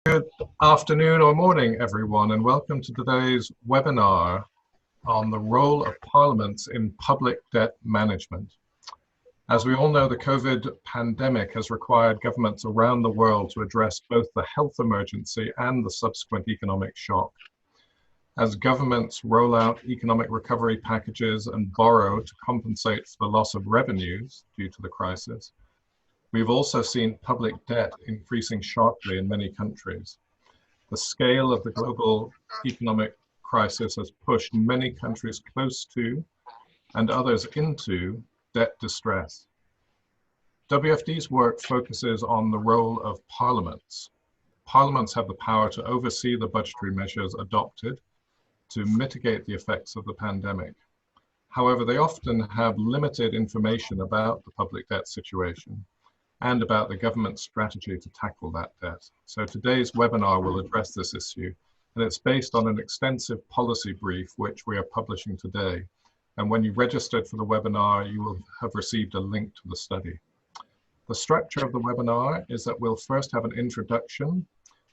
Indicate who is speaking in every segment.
Speaker 1: Good afternoon or morning, everyone, and welcome to today's webinar on the role of parliaments in public debt management. As we all know, the COVID pandemic has required governments around the world to address both the health emergency and the subsequent economic shock. As governments roll out economic recovery packages and borrow to compensate for the loss of revenues due to the crisis, we've also seen public debt increasing sharply in many countries. The scale of the global economic crisis has pushed many countries close to and others into debt distress. WFD's work focuses on the role of parliaments. Parliaments have the power to oversee the budgetary measures adopted to mitigate the effects of the pandemic. However, they often have limited information about the public debt situation and about the government's strategy to tackle that debt. So today's webinar will address this issue, and it's based on an extensive policy brief which we are publishing today. And when you registered for the webinar, you will have received a link to the study. The structure of the webinar is that we'll first have an introduction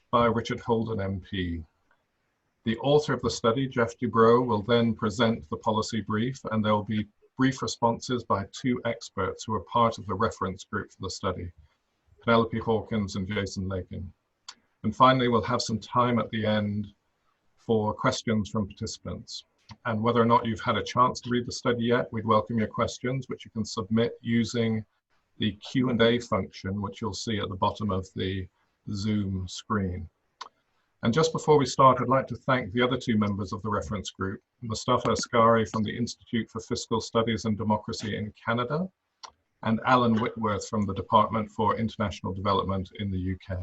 Speaker 1: by Richard Holden MP. The author of the study, Geoff Dubrow, will then present the policy brief, and there will be brief responses by two experts who are part of the reference group for the study, Penelope, Hawkins, and Jason Lakin. And finally, we'll have some time at the end for questions from participants. And whether or not you've had a chance to read the study yet, we'd welcome your questions, which you can submit using the Q&A function, which you'll see at the bottom of the Zoom screen. And just before we start, I'd like to thank the other two members of the reference group, Mustafa Askari from the Institute for Fiscal Studies and Democracy in Canada, and Alan Whitworth from the Department for International Development in the UK.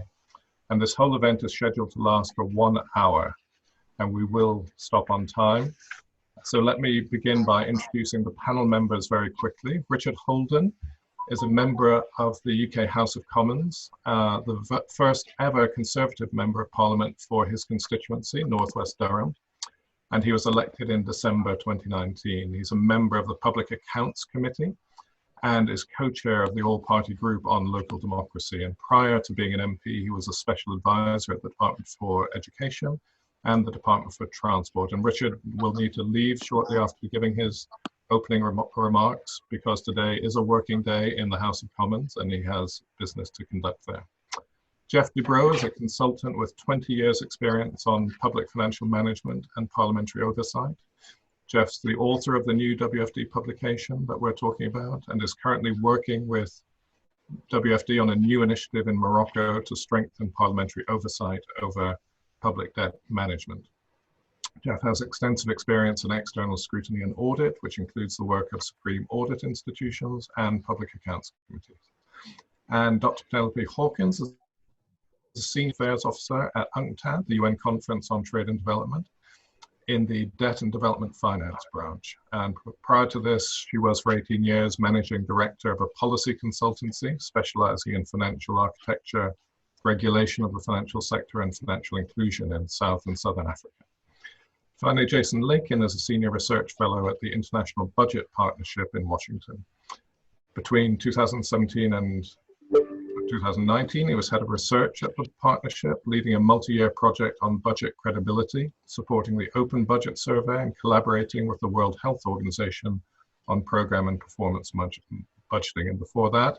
Speaker 1: And this whole event is scheduled to last for 1 hour, and we will stop on time. So let me begin by introducing the panel members very quickly. Richard Holden is a member of the UK House of Commons, the first ever Conservative Member of Parliament for his constituency, North West Durham, and he was elected in December 2019. He's a member of the Public Accounts Committee and is co-chair of the All-Party Group on Local Democracy. And prior to being an MP, he was a special advisor at the Department for Education and the Department for Transport. And Richard will need to leave shortly after giving his opening remarks, because today is a working day in the House of Commons and he has business to conduct there. Geoff Dubrow is a consultant with 20 years experience on public financial management and parliamentary oversight. Geoff's the author of the new WFD publication that we're talking about and is currently working with WFD on a new initiative in Morocco to strengthen parliamentary oversight over public debt management. Geoff has extensive experience in external scrutiny and audit, which includes the work of Supreme Audit institutions and public accounts committees. And Dr. Penelope Hawkins is the Senior Affairs Officer at UNCTAD, the UN Conference on Trade and Development, in the Debt and Development Finance branch. And prior to this, she was for 18 years Managing Director of a policy consultancy specializing in financial architecture, regulation of the financial sector, and financial inclusion in South and Southern Africa. Finally, Jason Lakin is a Senior Research Fellow at the International Budget Partnership in Washington. Between 2017 and 2019, he was Head of Research at the partnership, leading a multi-year project on budget credibility, supporting the Open Budget Survey and collaborating with the World Health Organization on program and performance budgeting. And before that,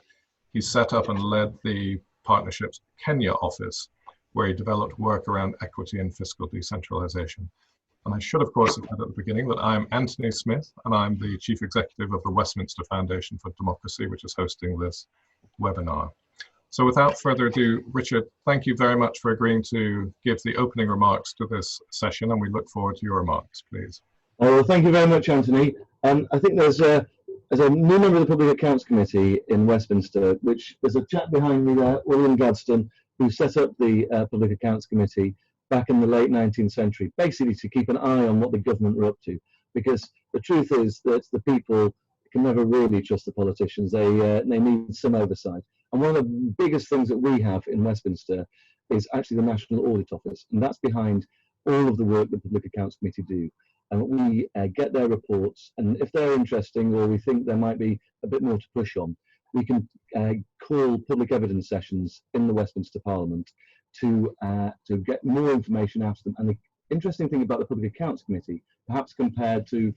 Speaker 1: he set up and led the partnership's Kenya office, where he developed work around equity and fiscal decentralization. And I should, of course, have said at the beginning that I'm Anthony Smith, and I'm the Chief Executive of the Westminster Foundation for Democracy, which is hosting this webinar. So without further ado, Richard, thank you very much for agreeing to give the opening remarks to this session, and we look forward to your remarks, please.
Speaker 2: Well, thank you very much, Anthony. I think there's a new member of the Public Accounts Committee in Westminster, which there's a chap behind me there, William Gadsden, who set up the Public Accounts Committee back in the late 19th century, basically to keep an eye on what the government were up to, because the truth is that the people can never really trust the politicians. They need some oversight. And one of the biggest things that we have in Westminster is actually the National Audit Office, and that's behind all of the work the Public Accounts Committee do. And we get their reports, and if they're interesting or we think there might be a bit more to push on, we can call public evidence sessions in the Westminster Parliament to get more information out of them. And the interesting thing about the Public Accounts Committee, perhaps compared to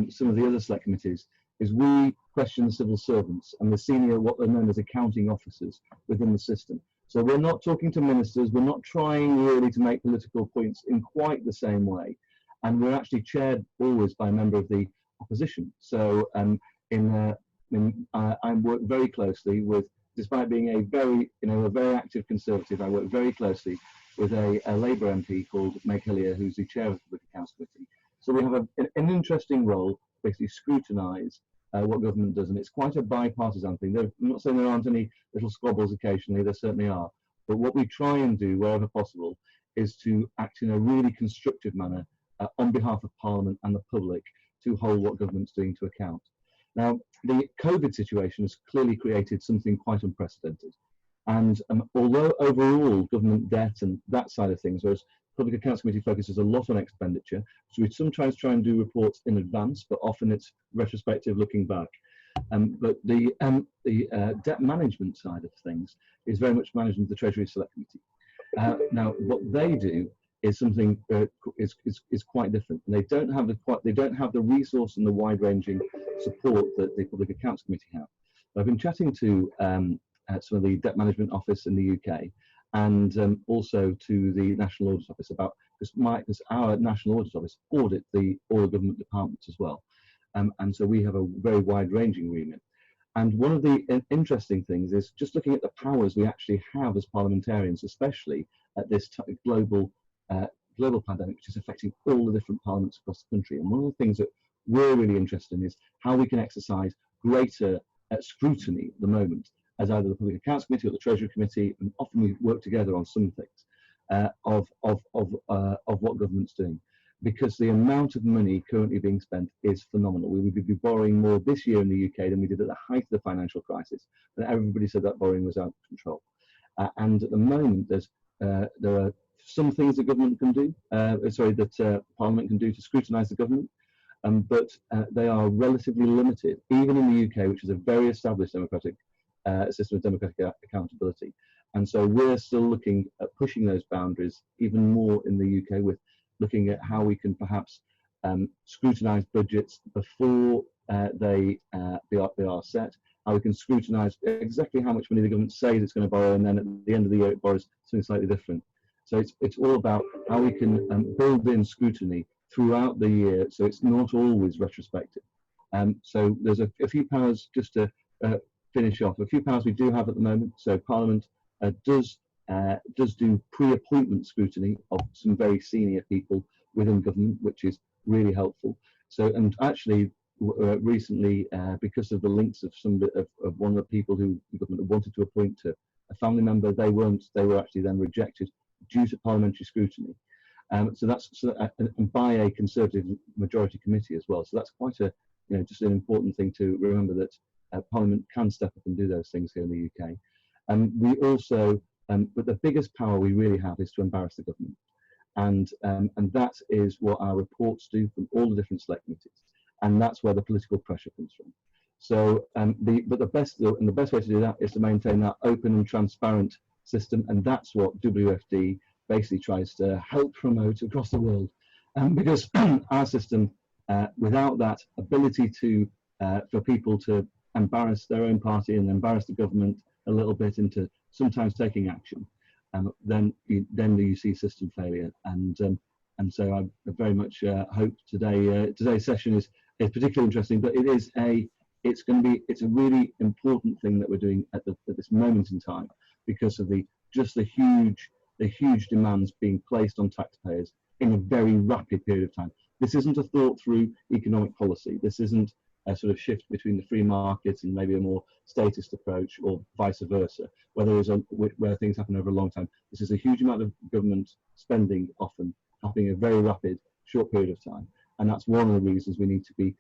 Speaker 2: some of the other select committees, is we question the civil servants and the senior, what are known as accounting officers within the system. So we're not talking to ministers, we're not trying really to make political points in quite the same way. And we're actually chaired always by a member of the opposition. So I work very closely with, despite being a very, a very active Conservative, I work very closely with a Labour MP called Meg Hillier, who's the chair of the Public Accounts Committee. So we have an interesting role, basically scrutinise what government does, and it's quite a bipartisan thing. I'm not saying there aren't any little squabbles occasionally, there certainly are, but what we try and do wherever possible is to act in a really constructive manner on behalf of Parliament and the public to hold what government's doing to account. Now, the COVID situation has clearly created something quite unprecedented, and although overall government debt and that side of things, whereas Public Accounts Committee focuses a lot on expenditure, so we sometimes try and do reports in advance, but often it's retrospective looking back. But the debt management side of things is very much managed in the Treasury Select Committee. Now, what they do is something is quite different. And they don't have the resource and the wide-ranging support that the Public Accounts Committee have. I've been chatting to some of the Debt Management Office in the UK, and also to the National Audit Office about, because our National Audit Office audit all the government departments as well. And so we have a very wide-ranging remit. And one of the interesting things is just looking at the powers we actually have as parliamentarians, especially at this global pandemic, which is affecting all the different parliaments across the country. And one of the things that we're really interested in is how we can exercise greater scrutiny at the moment as either the Public Accounts Committee or the Treasury Committee, and often we work together on some things of what government's doing, because the amount of money currently being spent is phenomenal. We would be borrowing more this year in the UK than we did at the height of the financial crisis, but everybody said that borrowing was out of control. And at the moment, there are some things that government can do, that Parliament can do to scrutinise the government, but they are relatively limited, even in the UK, which is a very established democratic system of democratic accountability. And so we're still looking at pushing those boundaries even more in the UK, with looking at how we can perhaps scrutinise budgets before they are set, how we can scrutinise exactly how much money the government says it's going to borrow, and then at the end of the year it borrows something slightly different. So it's all about how we can build in scrutiny throughout the year, so it's not always retrospective. So there's a few powers, just to finish off, a few powers we do have at the moment. So Parliament does do pre-appointment scrutiny of some very senior people within government, which is really helpful. So, and actually recently, because of the links of one of the people who the government wanted to appoint to a family member, they were actually then rejected due to parliamentary scrutiny. So that's and by a Conservative majority committee as well. So that's quite a just an important thing to remember, that Parliament can step up and do those things here in the UK. We also, but the biggest power we really have is to embarrass the government, and that is what our reports do from all the different select committees, and that's where the political pressure comes from. So, the best way to do that is to maintain that open and transparent system, and that's what WFD basically tries to help promote across the world. Because our system, without that ability to for people to embarrass their own party and embarrass the government a little bit into sometimes taking action, then you see system failure. And so I very much hope today's session is particularly interesting. But it's a really important thing that we're doing at this moment in time, because of the huge demands being placed on taxpayers in a very rapid period of time. This isn't a thought through economic policy. This isn't a sort of shift between the free market and maybe a more statist approach, or vice versa, where things happen over a long time. This is a huge amount of government spending, often happening in a very rapid, short period of time. And that's one of the reasons we need to be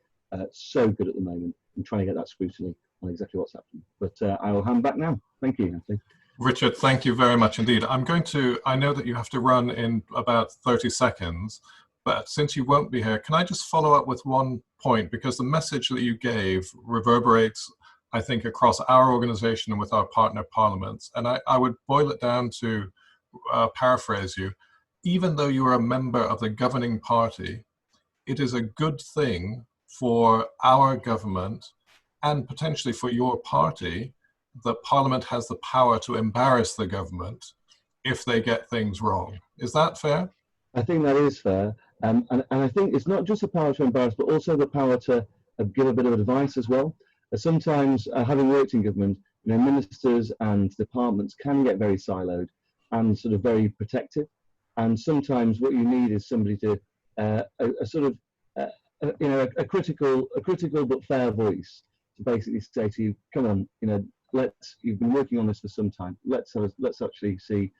Speaker 2: so good at the moment in trying to get that scrutiny on exactly what's happening. But I will hand back now. Thank you, Anthony.
Speaker 1: Richard, thank you very much indeed. I know that you have to run in about 30 seconds, but since you won't be here, can I just follow up with one point? Because the message that you gave reverberates, I think, across our organization and with our partner parliaments. And I would boil it down to paraphrase you, even though you are a member of the governing party, it is a good thing for our government and potentially for your party that Parliament has the power to embarrass the government if they get things wrong. Is that fair?
Speaker 2: I think that is fair. And I think it's not just the power to embarrass, but also the power to give a bit of advice as well. Sometimes, having worked in government, ministers and departments can get very siloed and sort of very protective. And sometimes what you need is somebody to a critical but fair voice to basically say to you, come on, you've been working on this for some time. Let's actually see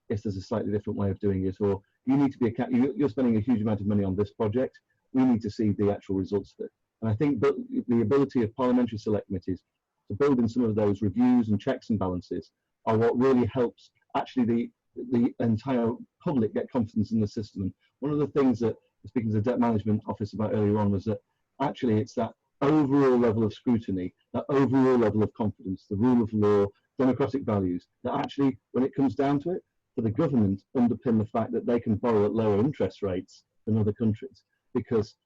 Speaker 2: if there's a slightly different way of doing it, or you need to be you're spending a huge amount of money on this project. We need to see the actual results of it. And I think the ability of parliamentary select committees to build in some of those reviews and checks and balances are what really helps actually the entire public get confidence in the system. And one of the things that, speaking to the Debt Management Office about earlier on, was that actually it's that overall level of scrutiny, that overall level of confidence, the rule of law, democratic values, that actually, when it comes down to it, for the government, underpin the fact that they can borrow at lower interest rates than other countries because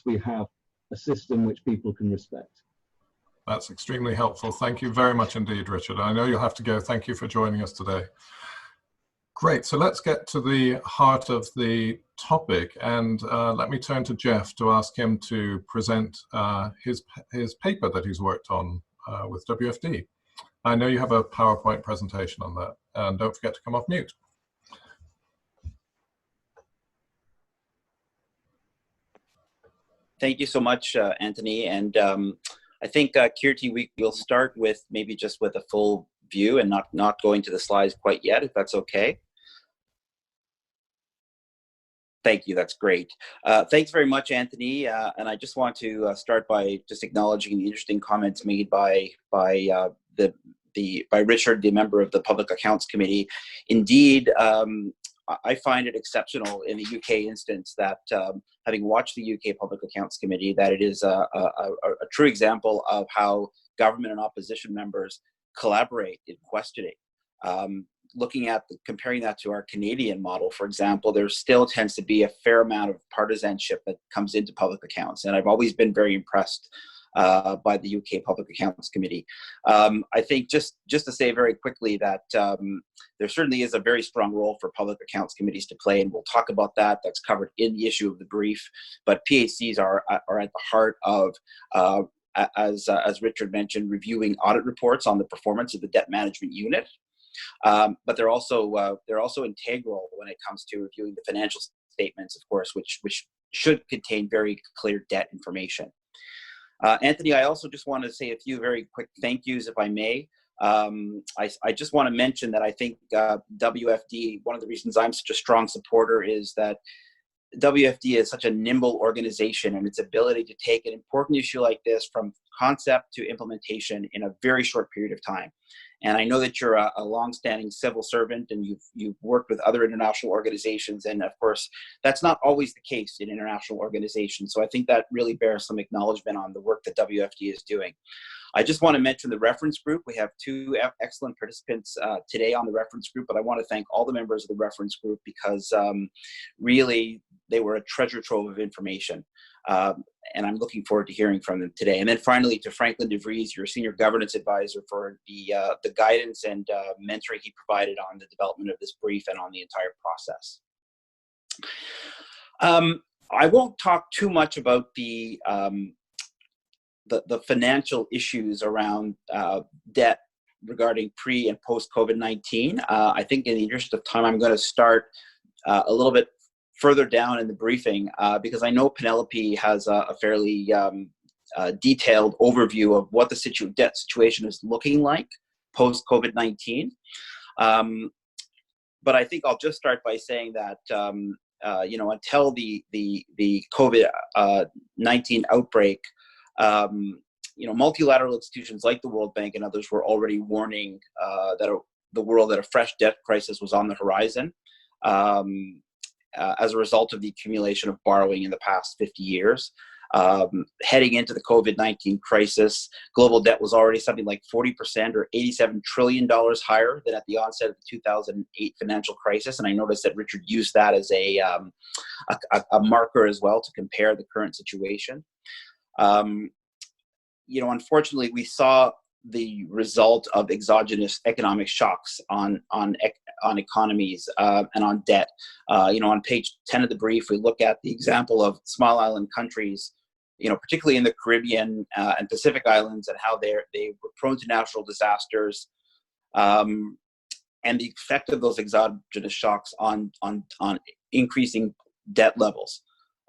Speaker 2: we have a system which people can respect.
Speaker 1: That's extremely helpful. Thank you very much indeed, Richard. I know you'll have to go. Thank you for joining us today. Great, so let's get to the heart of the topic, and let me turn to Geoff to ask him to present his paper that he's worked on with WFD. I know you have a PowerPoint presentation on that, and don't forget to come off mute.
Speaker 3: Thank you so much, Anthony. And I think, Kirti, we'll start with maybe just with a full view and not going to the slides quite yet, if that's okay. Thank you. That's great. Thanks very much, Anthony. And I just want to start by just acknowledging the interesting comments made by Richard, the member of the Public Accounts Committee. Indeed, I find it exceptional in the UK instance that, having watched the UK Public Accounts Committee, that it is a true example of how government and opposition members collaborate in questioning. Comparing that to our Canadian model, for example, there still tends to be a fair amount of partisanship that comes into public accounts. And I've always been very impressed by the UK Public Accounts Committee. I think just to say very quickly that there certainly is a very strong role for public accounts committees to play, and we'll talk about that. That's covered in the issue of the brief. But PACs are at the heart of, as Richard mentioned, reviewing audit reports on the performance of the debt management unit. But they're also integral when it comes to reviewing the financial statements, of course, which should contain very clear debt information. Anthony, I also just want to say a few very quick thank yous, if I may. I just want to mention that I think WFD, one of the reasons I'm such a strong supporter is that WFD is such a nimble organization, and its ability to take an important issue like this from concept to implementation in a very short period of time. And I know that you're a longstanding civil servant, and you've worked with other international organizations, and of course, that's not always the case in international organizations. So I think that really bears some acknowledgement on the work that WFD is doing. I just want to mention the reference group. We have two excellent participants today on the reference group, but I want to thank all the members of the reference group because really they were a treasure trove of information. And I'm looking forward to hearing from them today. And then finally, to Franklin DeVries, your senior governance advisor, for the guidance and mentoring he provided on the development of this brief and on the entire process. I won't talk too much about the financial issues around debt regarding pre and post COVID-19. I think in the interest of time, I'm going to start a little bit further down in the briefing because I know Penelope has a fairly detailed overview of what the debt situation is looking like post COVID-19. But I think I'll just start by saying that until the COVID-19 outbreak, multilateral institutions like the World Bank and others were already warning that a fresh debt crisis was on the horizon. As a result of the accumulation of borrowing in the past 50 years. Heading into the COVID-19 crisis, global debt was already something like 40% or $87 trillion higher than at the onset of the 2008 financial crisis. And I noticed that Richard used that as a marker as well to compare the current situation. Unfortunately, we saw the result of exogenous economic shocks on economies and on debt. On page 10 of the brief, we look at the example of small island countries, particularly in the Caribbean and Pacific Islands, and how they were prone to natural disasters, and the effect of those exogenous shocks on increasing debt levels.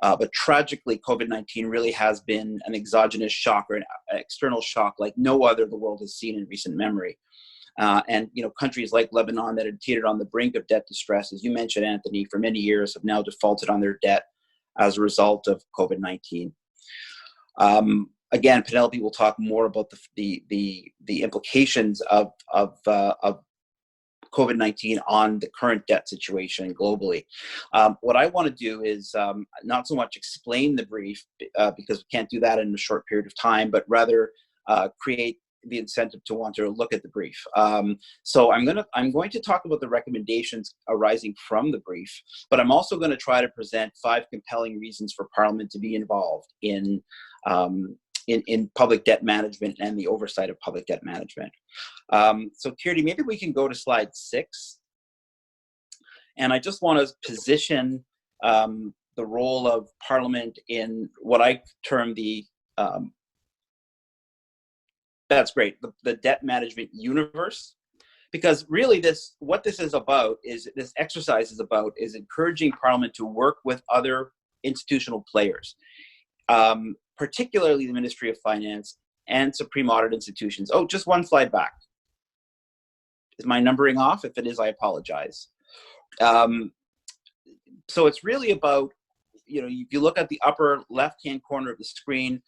Speaker 3: But tragically, COVID-19 really has been an exogenous shock or an external shock like no other the world has seen in recent memory. Countries like Lebanon that had teetered on the brink of debt distress, as you mentioned, Anthony, for many years have now defaulted on their debt as a result of COVID-19. Again, Penelope will talk more about the implications of COVID-19 on the current debt situation globally. What I want to do is not so much explain the brief because we can't do that in a short period of time, but rather create the incentive to want to look at the brief. So I'm going to talk about the recommendations arising from the brief, but I'm also going to try to present 5 compelling reasons for Parliament to be involved in public debt management and the oversight of public debt management. So Kirti, maybe we can go to slide 6. And I just want to position the role of Parliament in what I term the debt management universe. Because really what this exercise is about is encouraging Parliament to work with other institutional players, particularly the Ministry of Finance and Supreme Audit institutions. Oh, just one slide back. Is my numbering off? If it is, I apologize. So it's really about, if you look at the upper left-hand corner of the screen,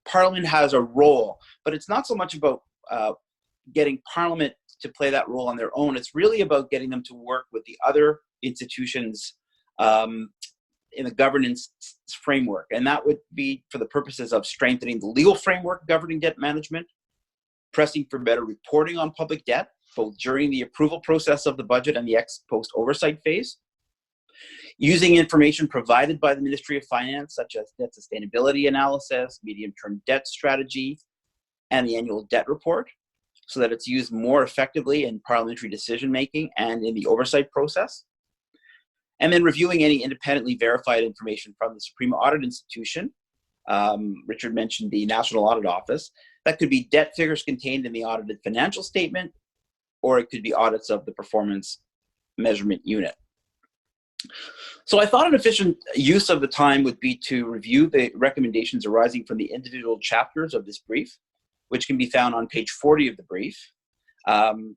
Speaker 3: Parliament has a role, but it's not so much about getting Parliament to play that role on their own. It's really about getting them to work with the other institutions in the governance framework. And that would be for the purposes of strengthening the legal framework governing debt management, pressing for better reporting on public debt, both during the approval process of the budget and the ex-post oversight phase, using information provided by the Ministry of Finance, such as debt sustainability analysis, medium-term debt strategy, and the annual debt report, so that it's used more effectively in parliamentary decision-making and in the oversight process. And then reviewing any independently verified information from the Supreme Audit Institution. Richard mentioned the National Audit Office. That could be debt figures contained in the audited financial statement, or it could be audits of the performance measurement unit. So I thought an efficient use of the time would be to review the recommendations arising from the individual chapters of this brief, which can be found on page 40 of the brief. And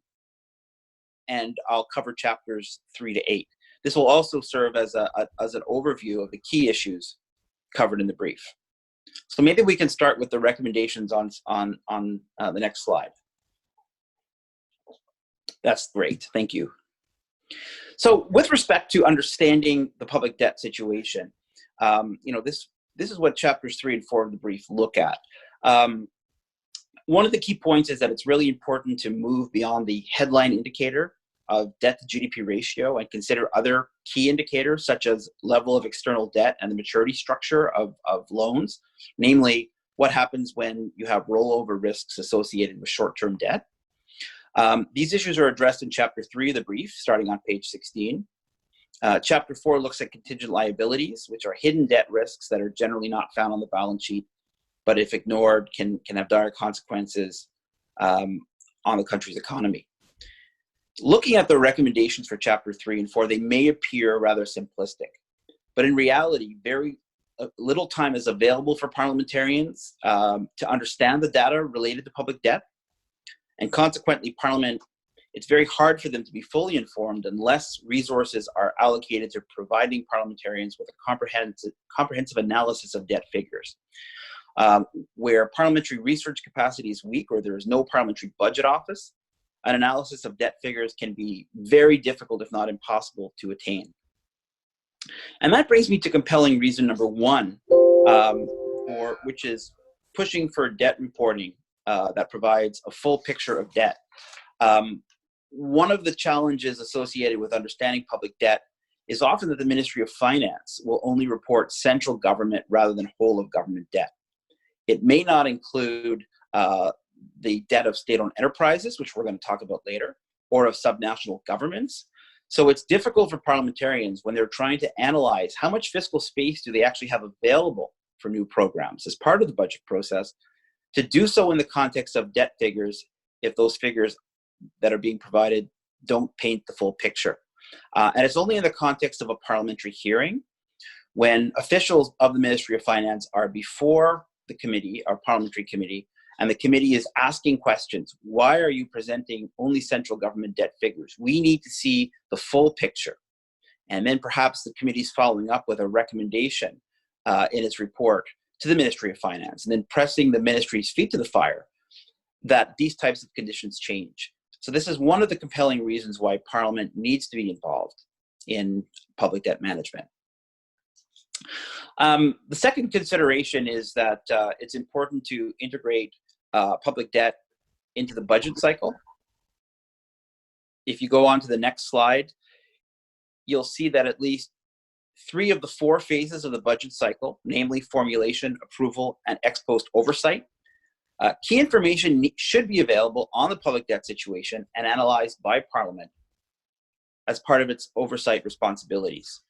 Speaker 3: I'll cover chapters 3 to 8. This will also serve as an overview of the key issues covered in the brief. So maybe we can start with the recommendations on the next slide. That's great, thank you. So with respect to understanding the public debt situation, this is what chapters 3 and 4 of the brief look at. One of the key points is that it's really important to move beyond the headline indicator of debt to GDP ratio and consider other key indicators such as level of external debt and the maturity structure of loans, namely what happens when you have rollover risks associated with short-term debt. These issues are addressed in chapter 3 of the brief, starting on page 16. Chapter 4 looks at contingent liabilities, which are hidden debt risks that are generally not found on the balance sheet, but if ignored can have dire consequences on the country's economy. Looking at the recommendations for chapter 3 and 4, they may appear rather simplistic, but in reality, very little time is available for parliamentarians to understand the data related to public debt. And consequently, Parliament, it's very hard for them to be fully informed unless resources are allocated to providing parliamentarians with a comprehensive analysis of debt figures. Where parliamentary research capacity is weak or there is no parliamentary budget office, an analysis of debt figures can be very difficult, if not impossible, to attain. And that brings me to compelling reason number 1 which is pushing for debt reporting that provides a full picture of debt. One of the challenges associated with understanding public debt is often that the Ministry of Finance will only report central government rather than whole of government debt. It may not include the debt of state-owned enterprises, which we're going to talk about later, or of subnational governments. So it's difficult for parliamentarians when they're trying to analyze how much fiscal space do they actually have available for new programs as part of the budget process, to do so in the context of debt figures if those figures that are being provided don't paint the full picture. And it's only in the context of a parliamentary hearing, when officials of the Ministry of Finance are before the committee, our parliamentary committee, and the committee is asking questions. Why are you presenting only central government debt figures? We need to see the full picture. And then perhaps the committee is following up with a recommendation in its report to the Ministry of Finance, and then pressing the ministry's feet to the fire that these types of conditions change. So this is one of the compelling reasons why Parliament needs to be involved in public debt management. The second consideration is that it's important to integrate public debt into the budget cycle. If you go on to the next slide, you'll see that at least 3 of the 4 phases of the budget cycle, namely formulation, approval, and ex post oversight, key information should be available on the public debt situation and analyzed by Parliament as part of its oversight responsibilities.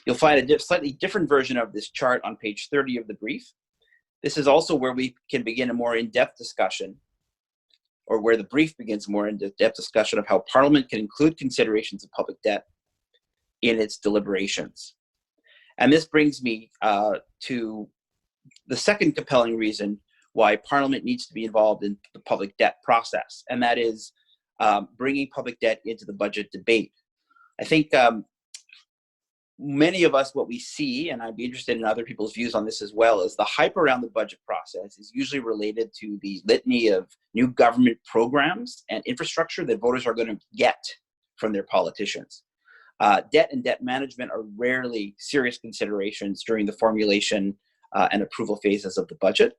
Speaker 3: You'll find a slightly different version of this chart on page 30 of the brief. This is also where we can begin a more in-depth discussion, or where the brief begins a more in-depth discussion of how Parliament can include considerations of public debt in its deliberations. And this brings me to the second compelling reason why Parliament needs to be involved in the public debt process, and that is bringing public debt into the budget debate. I think many of us, what we see, and I'd be interested in other people's views on this as well, is the hype around the budget process is usually related to the litany of new government programs and infrastructure that voters are going to get from their politicians. Debt and debt management are rarely serious considerations during the formulation and approval phases of the budget.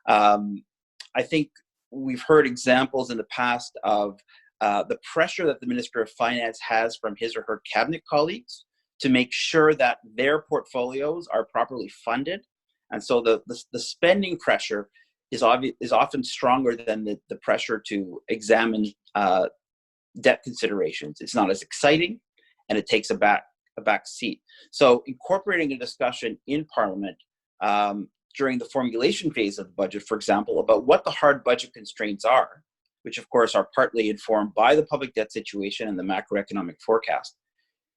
Speaker 3: I think we've heard examples in the past of the pressure that the Minister of Finance has from his or her cabinet colleagues to make sure that their portfolios are properly funded. And so the spending pressure is often stronger than the pressure to examine debt considerations. It's not as exciting, and it takes a back seat. So incorporating a discussion in Parliament during the formulation phase of the budget, for example, about what the hard budget constraints are, which of course are partly informed by the public debt situation and the macroeconomic forecast,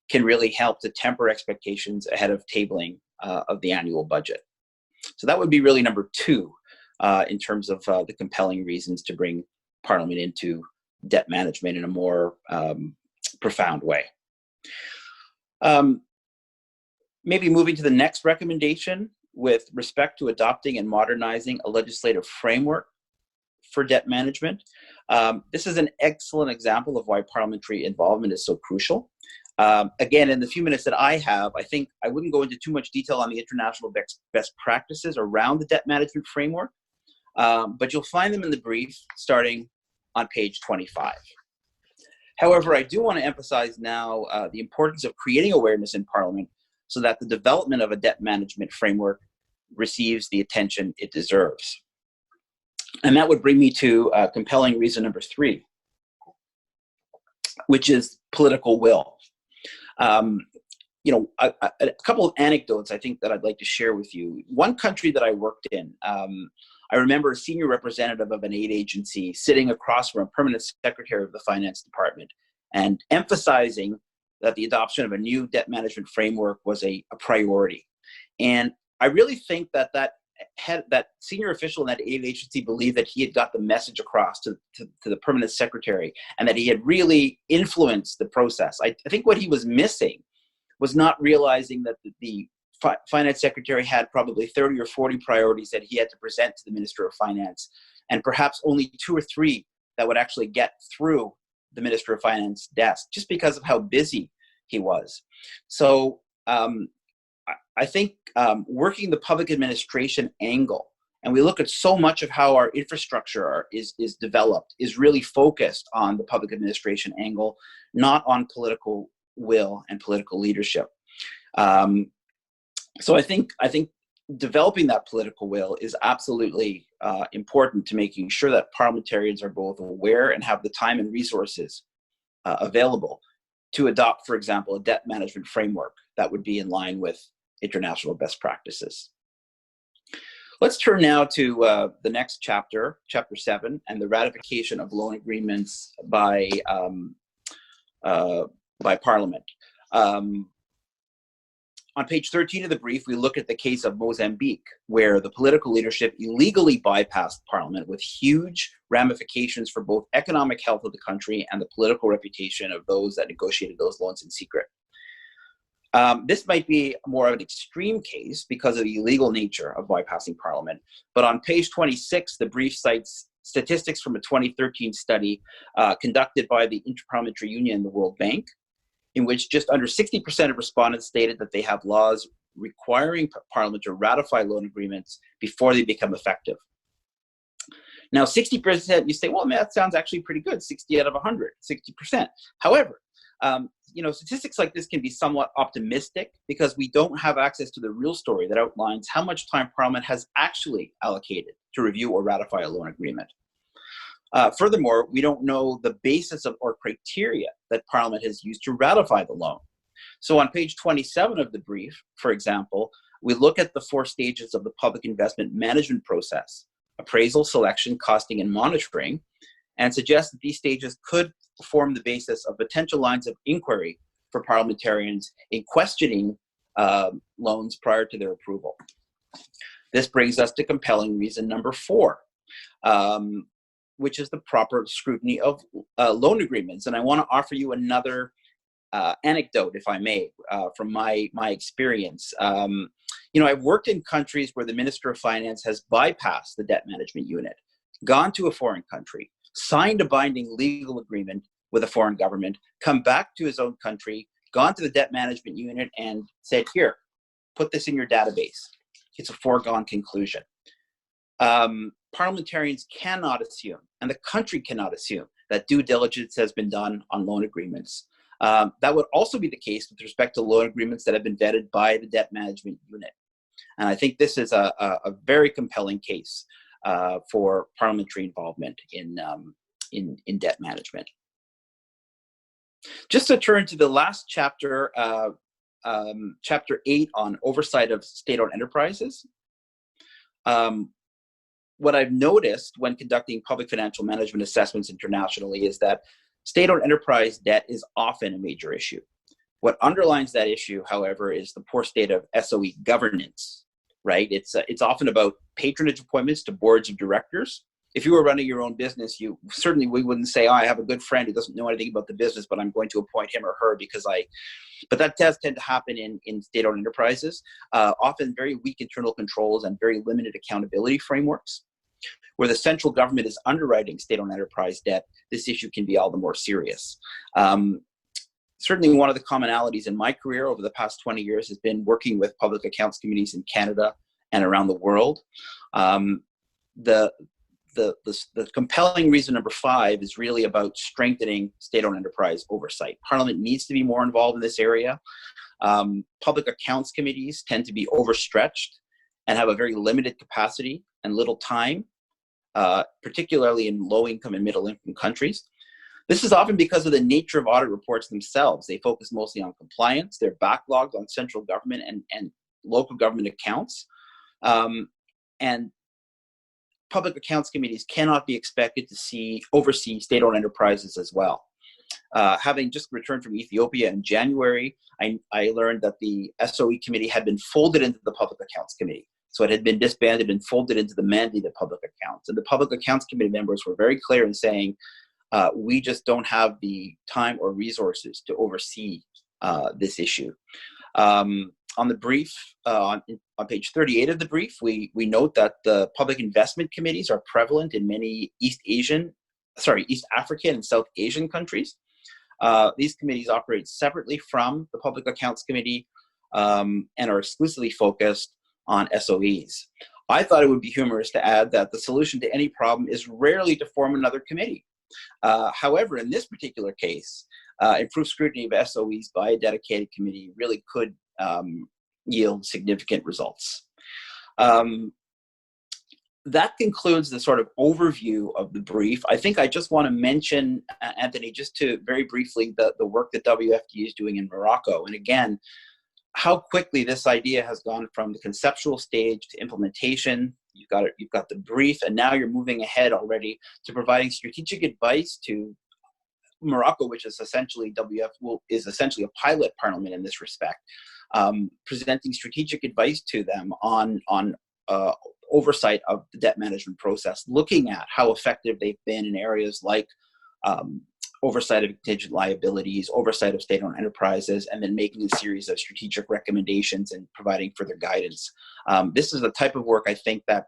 Speaker 3: can really help to temper expectations ahead of tabling of the annual budget. So that would be really number 2 in terms of the compelling reasons to bring Parliament into debt management in a more profound way. Maybe moving to the next recommendation with respect to adopting and modernizing a legislative framework for debt management. This is an excellent example of why parliamentary involvement is so crucial. Again, in the few minutes that I have, I think I wouldn't go into too much detail on the international best practices around the debt management framework, but you'll find them in the brief starting on page 25. However, I do want to emphasize now the importance of creating awareness in Parliament so that the development of a debt management framework receives the attention it deserves. And that would bring me to compelling reason number 3, which is political will. A couple of anecdotes I think that I'd like to share with you. One country that I worked in, I remember a senior representative of an aid agency sitting across from a permanent secretary of the finance department and emphasizing that the adoption of a new debt management framework was a priority. And I really think that that senior official in that aid agency believed that he had got the message across to the permanent secretary and that he had really influenced the process. I think what he was missing was not realizing that the finance secretary had probably 30 or 40 priorities that he had to present to the Minister of Finance, and perhaps only 2 or 3 that would actually get through the Minister of Finance desk just because of how busy he was. So I think working the public administration angle, and we look at so much of how our infrastructure is developed, is really focused on the public administration angle, not on political will and political leadership. So I think developing that political will is absolutely important to making sure that parliamentarians are both aware and have the time and resources available to adopt, for example, a debt management framework that would be in line with international best practices. Let's turn now to the next chapter, Chapter 7, and the ratification of loan agreements by Parliament. On page 13 of the brief, we look at the case of Mozambique, where the political leadership illegally bypassed Parliament with huge ramifications for both economic health of the country and the political reputation of those that negotiated those loans in secret. This might be more of an extreme case because of the illegal nature of bypassing Parliament, but on page 26, the brief cites statistics from a 2013 study conducted by the Interparliamentary Union and the World Bank, in which just under 60% of respondents stated that they have laws requiring Parliament to ratify loan agreements before they become effective. Now, 60%, you say, well, man, that sounds actually pretty good, 60 out of 100, 60%. However, statistics like this can be somewhat optimistic because we don't have access to the real story that outlines how much time Parliament has actually allocated to review or ratify a loan agreement. Furthermore, we don't know the basis of or criteria that Parliament has used to ratify the loan. So on page 27 of the brief, for example, we look at the 4 stages of the public investment management process: appraisal, selection, costing, and monitoring, and suggest that these stages could form the basis of potential lines of inquiry for parliamentarians in questioning loans prior to their approval. This brings us to compelling reason number 4. Which is the proper scrutiny of loan agreements. And I want to offer you another anecdote, if I may, from my experience. I've worked in countries where the Minister of Finance has bypassed the debt management unit, gone to a foreign country, signed a binding legal agreement with a foreign government, come back to his own country, gone to the debt management unit and said, here, put this in your database. It's a foregone conclusion. Parliamentarians cannot assume, and the country cannot assume, that due diligence has been done on loan agreements. That would also be the case with respect to loan agreements that have been vetted by the debt management unit. And I think this is a very compelling case for parliamentary involvement in debt management. Just to turn to the last chapter, Chapter 8 on oversight of state-owned enterprises. What I've noticed when conducting public financial management assessments internationally is that state-owned enterprise debt is often a major issue. What underlines that issue, however, is the poor state of SOE governance, right? It's often about patronage appointments to boards of directors. If you were running your own business, we wouldn't say, oh, I have a good friend who doesn't know anything about the business, but I'm going to appoint him or her but that does tend to happen in state-owned enterprises, often very weak internal controls and very limited accountability frameworks. Where the central government is underwriting state-owned enterprise debt, this issue can be all the more serious. Certainly one of the commonalities in my career over the past 20 years has been working with public accounts committees in Canada and around the world. The compelling reason number 5 is really about strengthening state-owned enterprise oversight. Parliament needs to be more involved in this area. Public accounts committees tend to be overstretched and have a very limited capacity and little time, particularly in low-income and middle-income countries. This is often because of the nature of audit reports themselves. They focus mostly on compliance. They're backlogged on central government and local government accounts. And public accounts committees cannot be expected to oversee state-owned enterprises as well. Having just returned from Ethiopia in January, I learned that the SOE committee had been folded into the public accounts committee. So it had been disbanded and folded into the mandate of public accounts. And the public accounts committee members were very clear in saying, we just don't have the time or resources to oversee this issue. On the brief, on page 38 of the brief, we note that the public investment committees are prevalent in many East African and South Asian countries. These committees operate separately from the Public Accounts Committee, and are exclusively focused on SOEs. I thought it would be humorous to add that the solution to any problem is rarely to form another committee. However, in this particular case, improved scrutiny of SOEs by a dedicated committee really could yield significant results. That concludes the sort of overview of the brief. I think I just want to mention, Anthony, just to very briefly, the work that WFD is doing in Morocco. And again, how quickly this idea has gone from the conceptual stage to implementation. You've got the brief, and now you're moving ahead already to providing strategic advice to Morocco, which is essentially is essentially a pilot parliament in this respect, presenting strategic advice to them on oversight of the debt management process, looking at how effective they've been in areas like oversight of contingent liabilities, oversight of state-owned enterprises, and then making a series of strategic recommendations and providing further guidance. This is the type of work I think that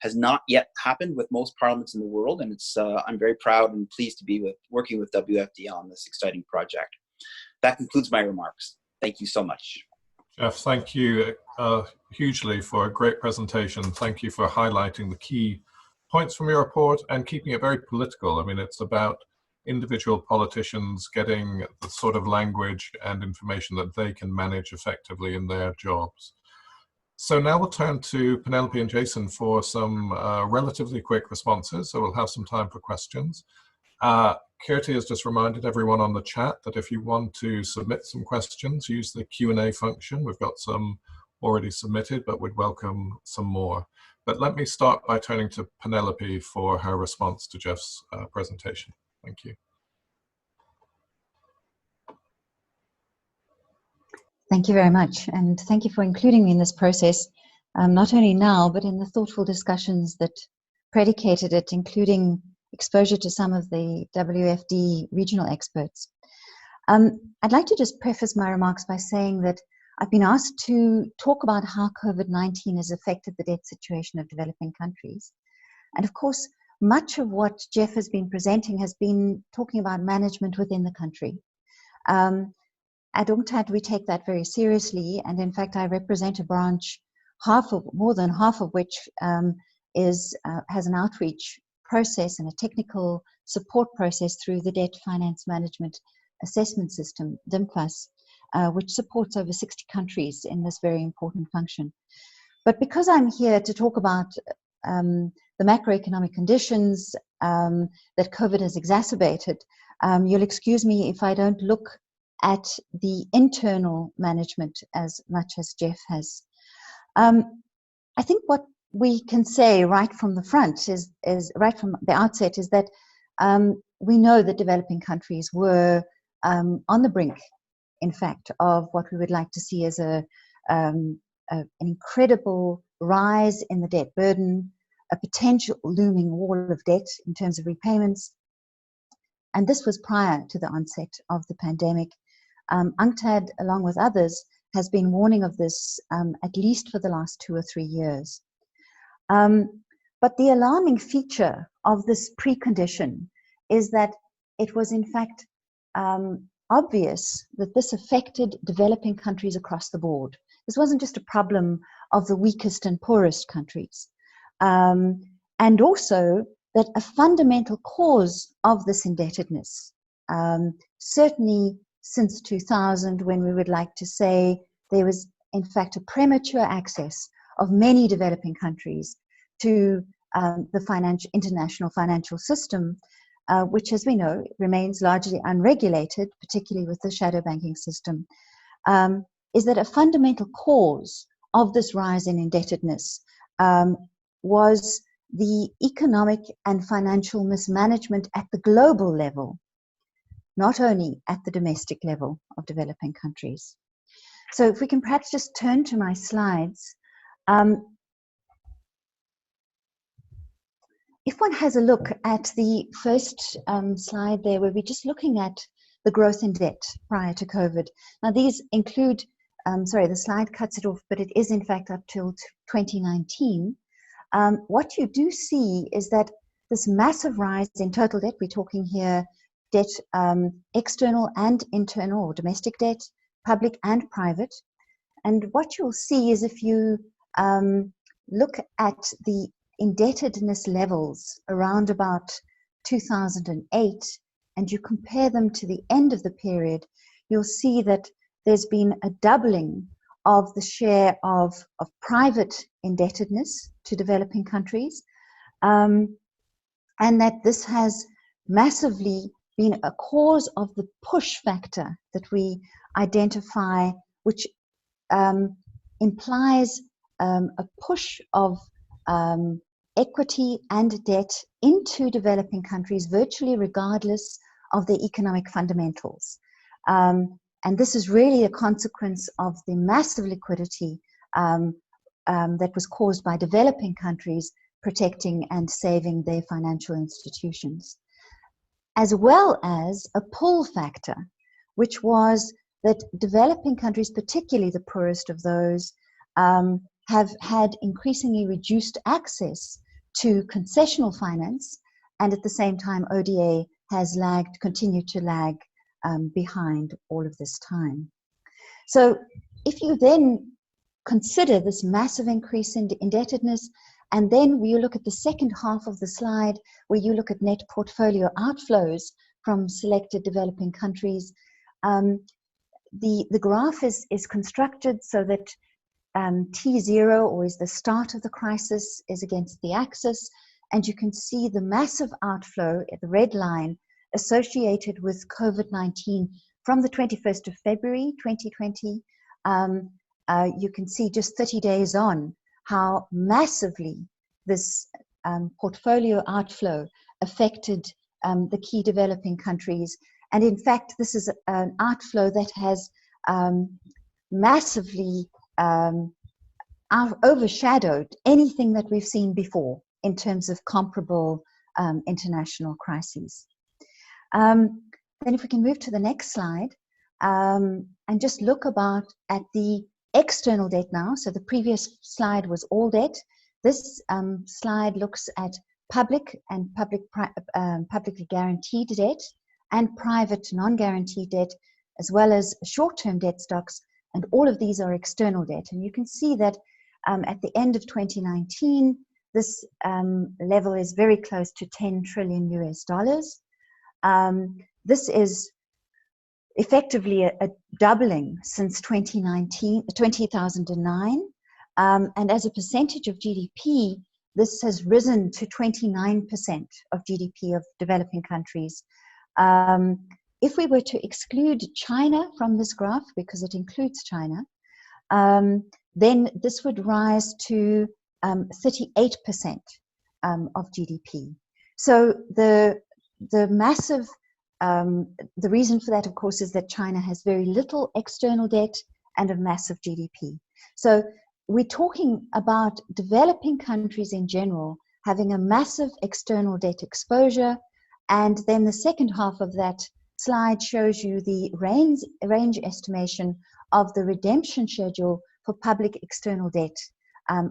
Speaker 3: has not yet happened with most parliaments in the world, and I'm very proud and pleased to be working with WFD on this exciting project. That concludes my remarks. Thank you so much.
Speaker 1: Geoff, thank you hugely for a great presentation. Thank you for highlighting the key points from your report and keeping it very political. I mean, it's about individual politicians getting the sort of language and information that they can manage effectively in their jobs. So now we'll turn to Penelope and Jason for some relatively quick responses. So we'll have some time for questions. Kirti has just reminded everyone on the chat that if you want to submit some questions, use the Q&A function. We've got some already submitted, but we'd welcome some more. But let me start by turning to Penelope for her response to Geoff's presentation. Thank you.
Speaker 4: Thank you very much, and thank you for including me in this process, not only now, but in the thoughtful discussions that predicated it, including exposure to some of the WFD regional experts. I'd like to just preface my remarks by saying that I've been asked to talk about how COVID-19 has affected the debt situation of developing countries. And of course, much of what Geoff has been presenting has been talking about management within the country. At UNCTAD, we take that very seriously, and in fact, I represent a branch, more than half of which has an outreach process and a technical support process through the Debt Finance Management Assessment System, DIMFAS, which supports over 60 countries in this very important function. But because I'm here to talk about the macroeconomic conditions that COVID has exacerbated, you'll excuse me if I don't look at the internal management as much as Geoff has. I think what we can say right from the front is right from the outset is that we know that developing countries were on the brink, in fact, of what we would like to see as an incredible rise in the debt burden, a potential looming wall of debt in terms of repayments. And this was prior to the onset of the pandemic. UNCTAD, along with others, has been warning of this at least for the last 2 or 3 years. But the alarming feature of this precondition is that it was in fact obvious that this affected developing countries across the board. This wasn't just a problem of the weakest and poorest countries. And also that a fundamental cause of this indebtedness, certainly since 2000, when we would like to say there was in fact a premature access of many developing countries to the international financial system, which, as we know, remains largely unregulated, particularly with the shadow banking system, is that a fundamental cause of this rise in indebtedness was the economic and financial mismanagement at the global level, not only at the domestic level of developing countries. So if we can perhaps just turn to my slides. If one has a look at the first slide there, where we're just looking at the growth in debt prior to COVID. Now these include, sorry, the slide cuts it off, but it is in fact up till 2019. What you do see is that this massive rise in total debt, we're talking here debt, external and internal or domestic debt, public and private, And what you'll see is if you look at the indebtedness levels around about 2008 and you compare them to the end of the period, you'll see that there's been a doubling of the share of private indebtedness to developing countries, and that this has massively been a cause of the push factor that we identify, which implies a push of equity and debt into developing countries virtually regardless of their economic fundamentals. And this is really a consequence of the massive liquidity that was caused by developing countries protecting and saving their financial institutions, as well as a pull factor, which was that developing countries, particularly the poorest of those, have had increasingly reduced access to concessional finance, and at the same time ODA has continued to lag behind all of this time. So if you then consider this massive increase in indebtedness, and then you look at the second half of the slide where you look at net portfolio outflows from selected developing countries, the graph is constructed so that T0, or is the start of the crisis, is against the axis, and you can see the massive outflow at the red line associated with COVID-19 from the 21st of February 2020. You can see just 30 days on how massively this portfolio outflow affected the key developing countries. And in fact, this is an outflow that has massively overshadowed anything that we've seen before in terms of comparable international crises. Then if we can move to the next slide and just look at the external debt now. So the previous slide was all debt. This slide looks at public and publicly guaranteed debt and private non-guaranteed debt, as well as short-term debt stocks, and all of these are external debt. And you can see that at the end of 2019, this level is very close to $10 trillion US. This is effectively a doubling since 2009, and as a percentage of GDP, this has risen to 29% of GDP of developing countries. If we were to exclude China from this graph, because it includes China, then this would rise to 38% of GDP. So the massive, the reason for that, of course, is that China has very little external debt and a massive GDP. So we're talking about developing countries in general having a massive external debt exposure. And then the second half of that slide shows you the range estimation of the redemption schedule for public external debt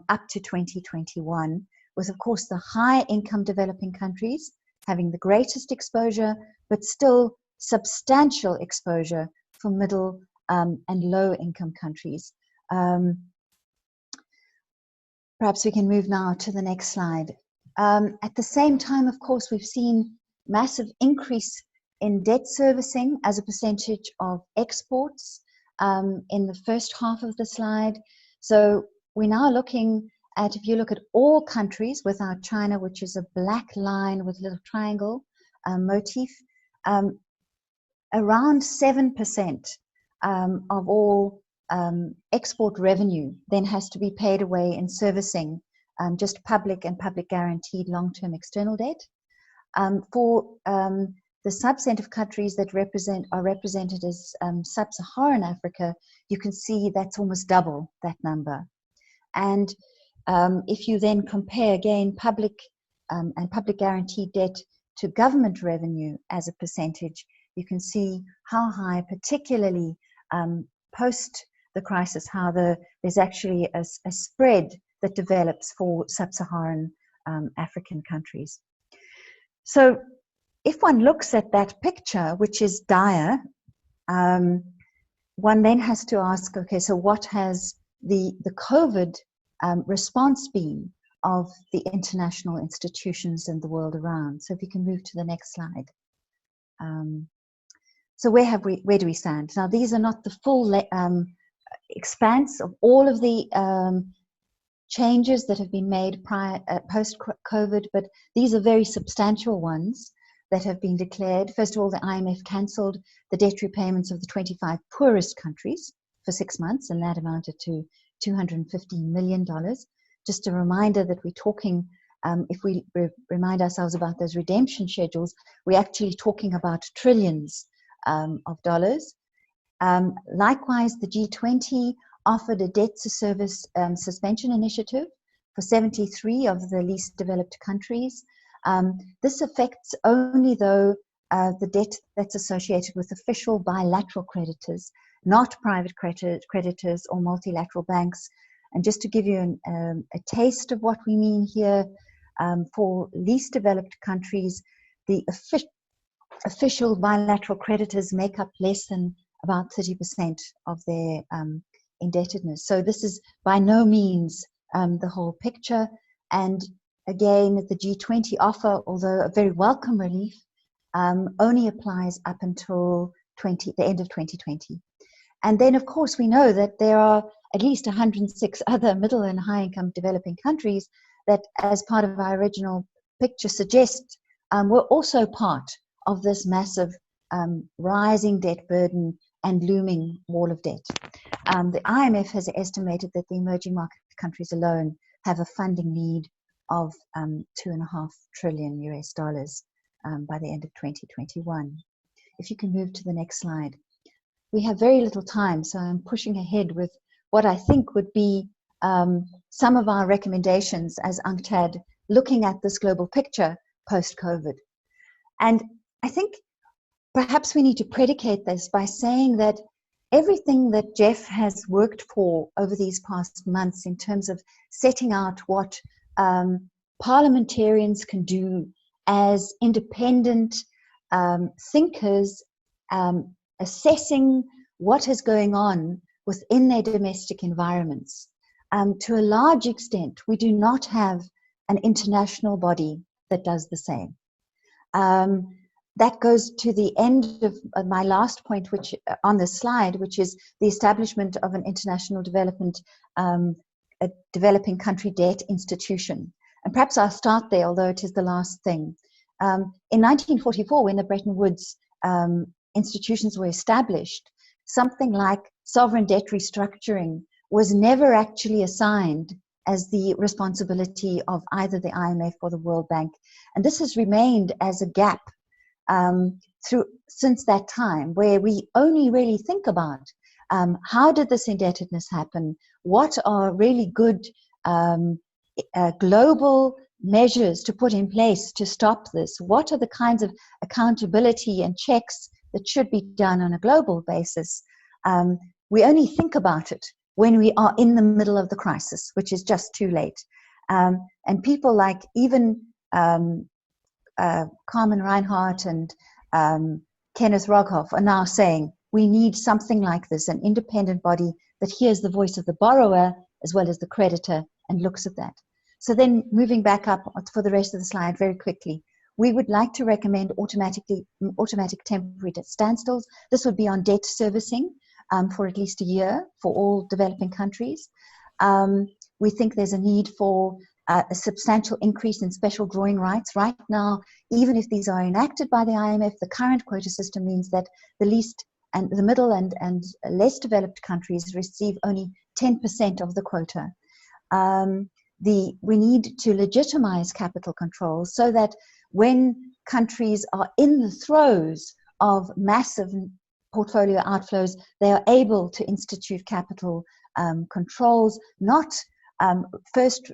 Speaker 4: up to 2021, with, of course, the high income developing countries having the greatest exposure, but still substantial exposure for middle and low income countries. Perhaps we can move now to the next slide. At the same time, of course, we've seen massive increase in debt servicing as a percentage of exports in the first half of the slide. So we're now looking at, if you look at all countries without China, which is a black line with a little triangle motif, around 7% of all export revenue then has to be paid away in servicing just public and public guaranteed long-term external debt. For the subset of countries that are represented as sub-Saharan Africa, you can see that's almost double that number. And if you then compare again public and public guaranteed debt to government revenue as a percentage, you can see how high, particularly post the crisis, how there's actually a spread that develops for sub-Saharan African countries. So if one looks at that picture, which is dire, one then has to ask, okay, so what has the COVID response been of the international institutions and the world around? So if you can move to the next slide. So where do we stand? Now, these are not the full expanse of all of the changes that have been made post-COVID, but these are very substantial ones that have been declared. First of all, the IMF cancelled the debt repayments of the 25 poorest countries for 6 months, and that amounted to $215 million. Just a reminder that we're talking, if we remind ourselves about those redemption schedules, we're actually talking about trillions of dollars. Likewise, the G20 offered a debt to service suspension initiative for 73 of the least developed countries. This affects only, though, the debt that's associated with official bilateral creditors, not private creditors or multilateral banks. And just to give you a taste of what we mean here, for least developed countries, the official bilateral creditors make up less than about 30% of their indebtedness. So this is by no means the whole picture. And again, the G20 offer, although a very welcome relief, only applies up until the end of 2020. And then, of course, we know that there are at least 106 other middle and high-income developing countries that, as part of our original picture suggests, were also part of this massive rising debt burden and looming wall of debt. The IMF has estimated that the emerging market countries alone have a funding need of $2.5 trillion by the end of 2021. If you can move to the next slide. We have very little time, so I'm pushing ahead with what I think would be some of our recommendations as UNCTAD looking at this global picture post-COVID. And I think perhaps we need to predicate this by saying that everything that Geoff has worked for over these past months in terms of setting out what parliamentarians can do as independent thinkers, assessing what is going on within their domestic environments. To a large extent, we do not have an international body that does the same. That goes to the end of my last point, which on this slide, which is the establishment of an international a developing country debt institution. And perhaps I'll start there, although it is the last thing. In 1944, when the Bretton Woods institutions were established, something like sovereign debt restructuring was never actually assigned as the responsibility of either the IMF or the World Bank. And this has remained as a gap since that time, where we only really think about how did this indebtedness happen? What are really good global measures to put in place to stop this? What are the kinds of accountability and checks that should be done on a global basis? We only think about it when we are in the middle of the crisis, which is just too late. And people like even Carmen Reinhardt and Kenneth Rogoff are now saying we need something like this, an independent body that hears the voice of the borrower as well as the creditor and looks at that. So then moving back up for the rest of the slide very quickly, we would like to recommend automatic temporary debt standstills. This would be on debt servicing for at least a year for all developing countries. We think there's a need for a substantial increase in special drawing rights. Right now, even if these are enacted by the IMF, the current quota system means that the least and the middle and less developed countries receive only 10% of the quota. We need to legitimize capital controls so that when countries are in the throes of massive portfolio outflows, they are able to institute capital controls, not first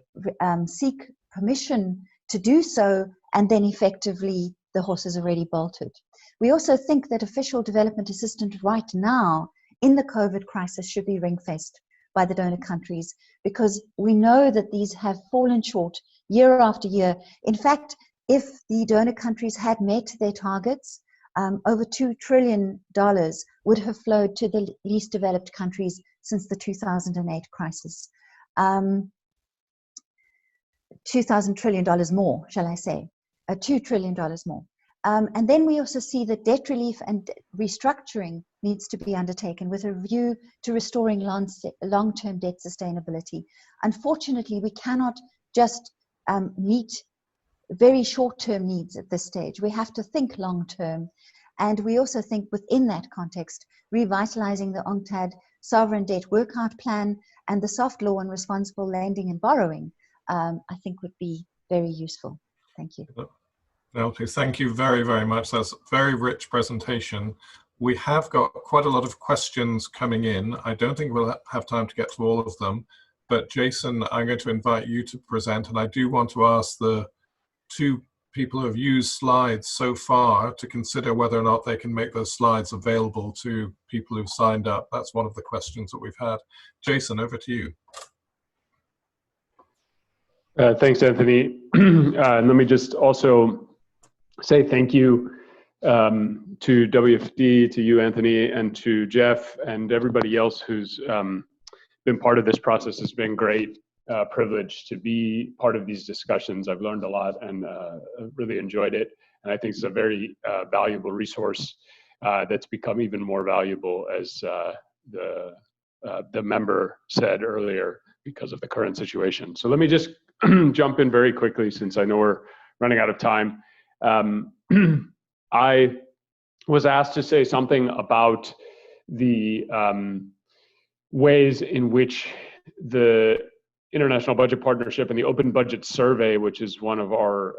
Speaker 4: seek permission to do so, and then effectively the horse is already bolted. We also think that official development assistance right now in the COVID crisis should be ring-fenced by the donor countries, because we know that these have fallen short year after year. In fact, if the donor countries had met their targets, over $2 trillion would have flowed to the least developed countries since the 2008 crisis. $2,000 trillion more, shall I say, $2 trillion more. And then we also see that debt relief and restructuring needs to be undertaken with a view to restoring long-term debt sustainability. Unfortunately, we cannot just meet very short-term needs at this stage. We have to think long-term. And we also think within that context, revitalizing the UNCTAD sovereign debt workout plan and the soft law on responsible lending and borrowing, I think would be very useful. Thank you.
Speaker 1: Penelope, thank you very, very much. That's a very rich presentation. We have got quite a lot of questions coming in. I don't think we'll have time to get to all of them, but Jason, I'm going to invite you to present, and I do want to ask the two people who have used slides so far to consider whether or not they can make those slides available to people who've signed up. That's one of the questions that we've had. Jason, over to you.
Speaker 5: Thanks, Anthony. Let me just also say thank you to WFD, to you, Anthony, and to Geoff, and everybody else who's been part of this process. It's been great privilege to be part of these discussions. I've learned a lot and really enjoyed it. And I think it's a very valuable resource that's become even more valuable as the member said earlier because of the current situation. So let me just jump in very quickly since I know we're running out of time. I was asked to say something about the ways in which the International Budget Partnership and the Open Budget Survey, which is one of our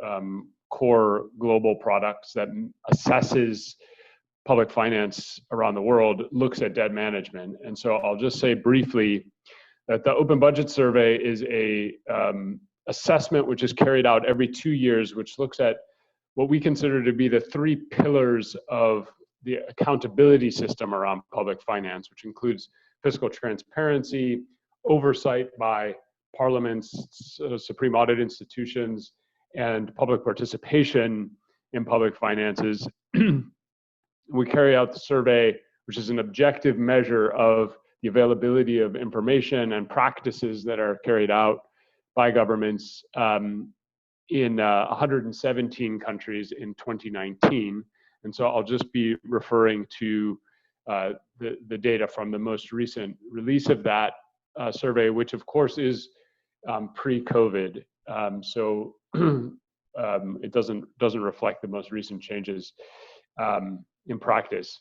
Speaker 5: core global products that assesses public finance around the world, looks at debt management. And so I'll just say briefly that the Open Budget Survey is a assessment which is carried out every 2 years, which looks at what we consider to be the 3 pillars of the accountability system around public finance, which includes fiscal transparency, oversight by parliaments, supreme audit institutions, and public participation in public finances. We carry out the survey, which is an objective measure of the availability of information and practices that are carried out by governments in 117 countries in 2019. And so I'll just be referring to the data from the most recent release of that survey, which of course is pre-COVID. So it doesn't reflect the most recent changes in practice.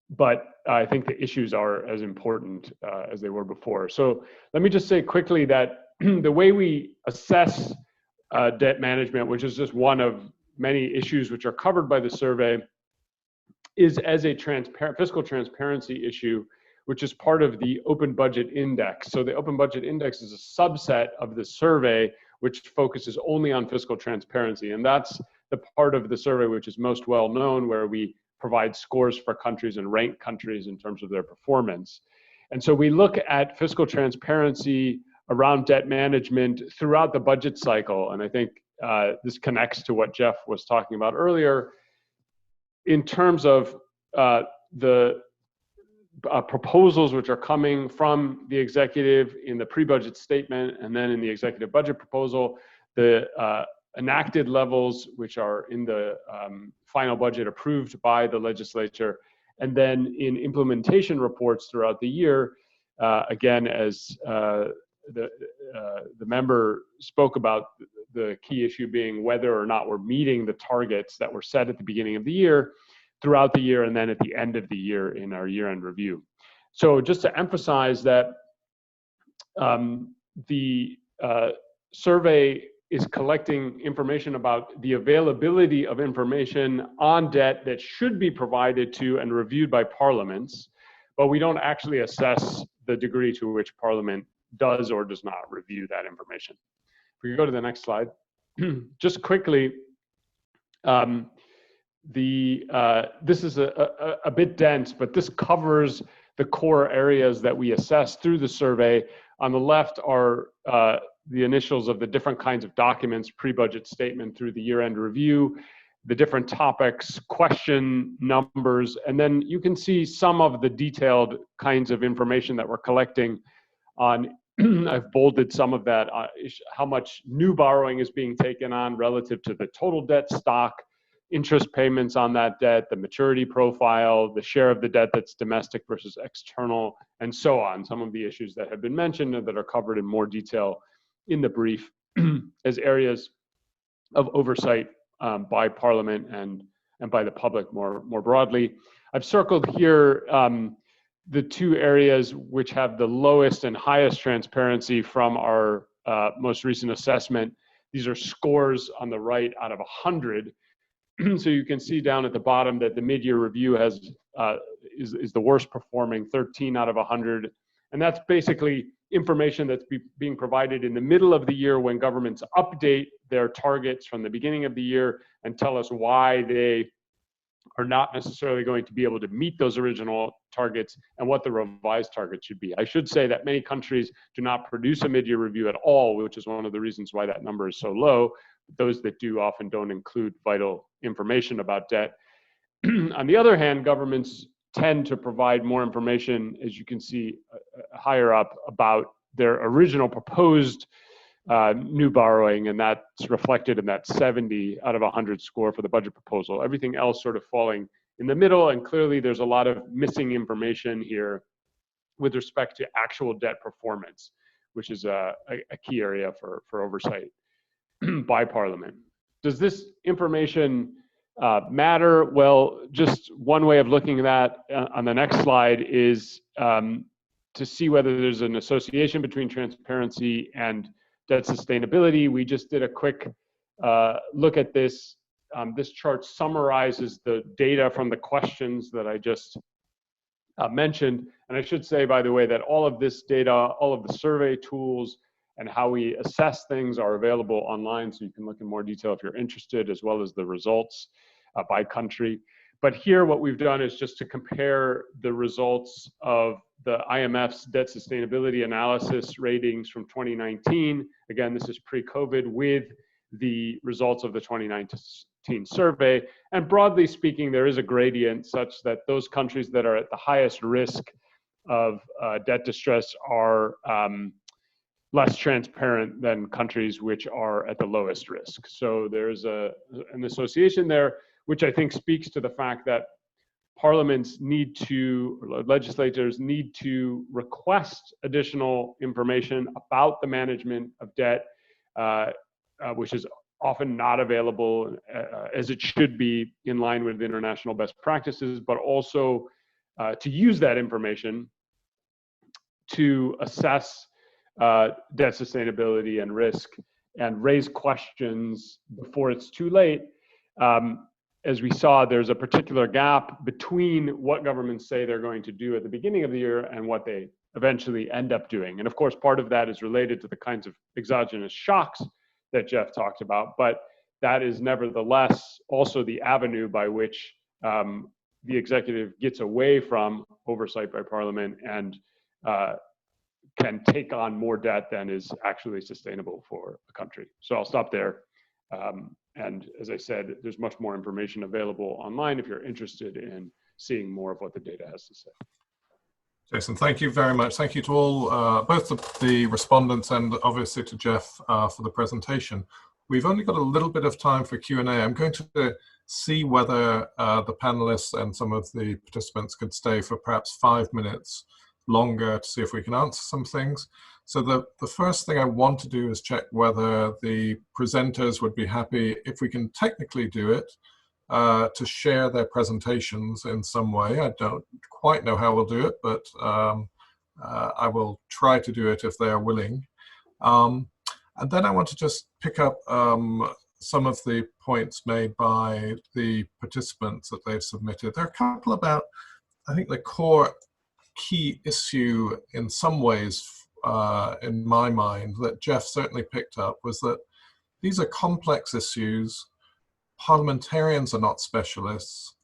Speaker 5: But I think the issues are as important as they were before. So let me just say quickly that the way we assess debt management, which is just one of many issues which are covered by the survey, is as a fiscal transparency issue, which is part of the Open Budget Index. So the Open Budget Index is a subset of the survey which focuses only on fiscal transparency. And that's the part of the survey which is most well known, where we provide scores for countries and rank countries in terms of their performance. And so we look at fiscal transparency around debt management throughout the budget cycle. And I think this connects to what Geoff was talking about earlier in terms of the proposals which are coming from the executive in the pre-budget statement and then in the executive budget proposal, the enacted levels which are in the final budget approved by the legislature, and then in implementation reports throughout the year, again, as the member spoke about, the key issue being whether or not we're meeting the targets that were set at the beginning of the year, throughout the year, and then at the end of the year in our year-end review. So just to emphasize that the survey is collecting information about the availability of information on debt that should be provided to and reviewed by parliaments, but we don't actually assess the degree to which Parliament does or does not review that information. If we could go to the next slide. Just quickly, this is a bit dense, but this covers the core areas that we assess through the survey. On the left are the initials of the different kinds of documents, pre-budget statement through the year-end review. the different topics, question numbers, and then you can see some of the detailed kinds of information that we're collecting on. I've bolded some of that, how much new borrowing is being taken on relative to the total debt stock, interest payments on that debt, the maturity profile, the share of the debt that's domestic versus external, and so on. Some of the issues that have been mentioned and that are covered in more detail in the brief as areas of oversight by Parliament and by the public more broadly. I've circled here the two areas which have the lowest and highest transparency from our most recent assessment. These are scores on the right out of 100. So you can see down at the bottom that the mid-year review is the worst performing, 13 out of 100. And that's basically information that's being provided in the middle of the year when governments update their targets from the beginning of the year and tell us why they are not necessarily going to be able to meet those original targets and what the revised target should be. I should say that many countries do not produce a mid-year review at all, which is one of the reasons why that number is so low. Those that do often don't include vital information about debt. On the other hand, governments tend to provide more information, as you can see higher up, about their original proposed new borrowing, and that's reflected in that 70 out of 100 score for the budget proposal. Everything else sort of falling in the middle, and clearly there's a lot of missing information here with respect to actual debt performance, which is a key area for oversight by Parliament. Does this information matter? Well, just one way of looking at that on the next slide is to see whether there's an association between transparency and debt sustainability. We just did a quick look at this. This chart summarizes the data from the questions that I just mentioned. And I should say, by the way, that all of this data, all of the survey tools, and how we assess things are available online, so you can look in more detail if you're interested, as well as the results by country. But here what we've done is just to compare the results of the IMF's debt sustainability analysis ratings from 2019. Again, this is pre-COVID, with the results of the 2019 survey. And broadly speaking, there is a gradient such that those countries that are at the highest risk of debt distress are less transparent than countries which are at the lowest risk. So there's an association there, which I think speaks to the fact that parliaments need to, or legislators need to request additional information about the management of debt, which is often not available as it should be in line with international best practices, but also to use that information to assess debt sustainability and risk and raise questions before it's too late. As we saw, there's a particular gap between what governments say they're going to do at the beginning of the year and what they eventually end up doing. And of course, part of that is related to the kinds of exogenous shocks that Geoff talked about, but that is nevertheless also the avenue by which the executive gets away from oversight by Parliament and can take on more debt than is actually sustainable for a country. So I'll stop there. And as I said, there's much more information available online if you're interested in seeing more of what the data has to say.
Speaker 1: Jason, thank you very much. Thank you to all, both the respondents and obviously to Geoff for the presentation. We've only got a little bit of time for Q&A. I'm going to see whether the panelists and some of the participants could stay for perhaps 5 minutes longer to see if we can answer some things. So the first thing I want to do is check whether the presenters would be happy, if we can technically do it, to share their presentations in some way. I don't quite know how we'll do it, but I will try to do it if they are willing. And then I want to just pick up some of the points made by the participants that they've submitted. There are a couple about, I think the core key issue in some ways in my mind that Geoff certainly picked up was that these are complex issues. Parliamentarians are not specialists.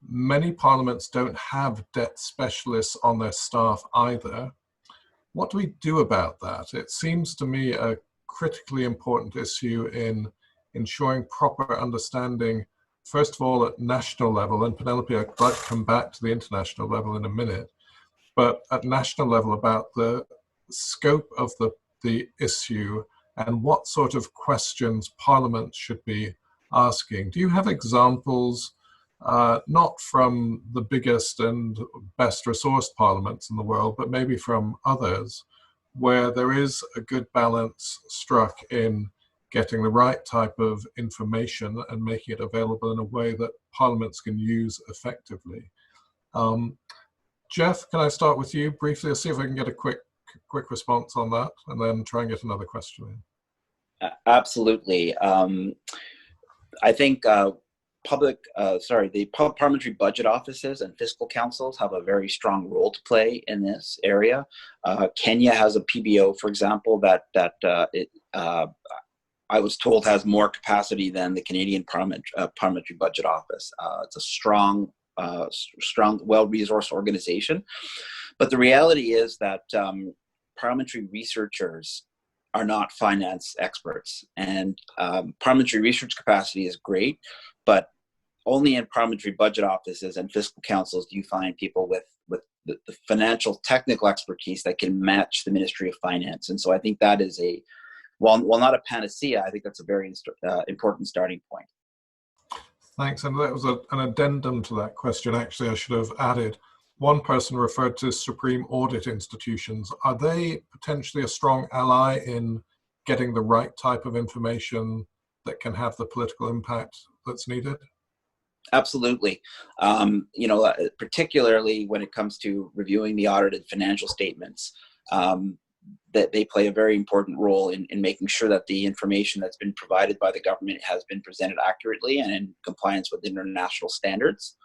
Speaker 1: Many parliaments don't have debt specialists on their staff either. What do we do about that? It seems to me a critically important issue in ensuring proper understanding first of all, at national level, and Penelope, I'd like to come back to the international level in a minute, but at national level about the scope of the issue and what sort of questions Parliament should be asking. Do you have examples, not from the biggest and best resourced parliaments in the world, but maybe from others, where there is a good balance struck in getting the right type of information and making it available in a way that parliaments can use effectively? Geoff, can I start with you briefly? I'll see if I can get a quick response on that, and then try and get another question in.
Speaker 3: Absolutely. I think the parliamentary budget offices and fiscal councils have a very strong role to play in this area. Kenya has a PBO, for example, that I was told has more capacity than the Canadian Parliamentary Budget Office. It's a strong, well-resourced organization. But the reality is that parliamentary researchers are not finance experts. And parliamentary research capacity is great, but only in parliamentary budget offices and fiscal councils do you find people with the financial technical expertise that can match the Ministry of Finance. And so I think that is while not a panacea, I think that's a very important starting point.
Speaker 1: Thanks, and that was an addendum to that question. Actually, I should have added, one person referred to Supreme Audit institutions. Are they potentially a strong ally in getting the right type of information that can have the political impact that's needed?
Speaker 3: Absolutely. Particularly when it comes to reviewing the audited financial statements, that they play a very important role in making sure that the information that's been provided by the government has been presented accurately and in compliance with international standards.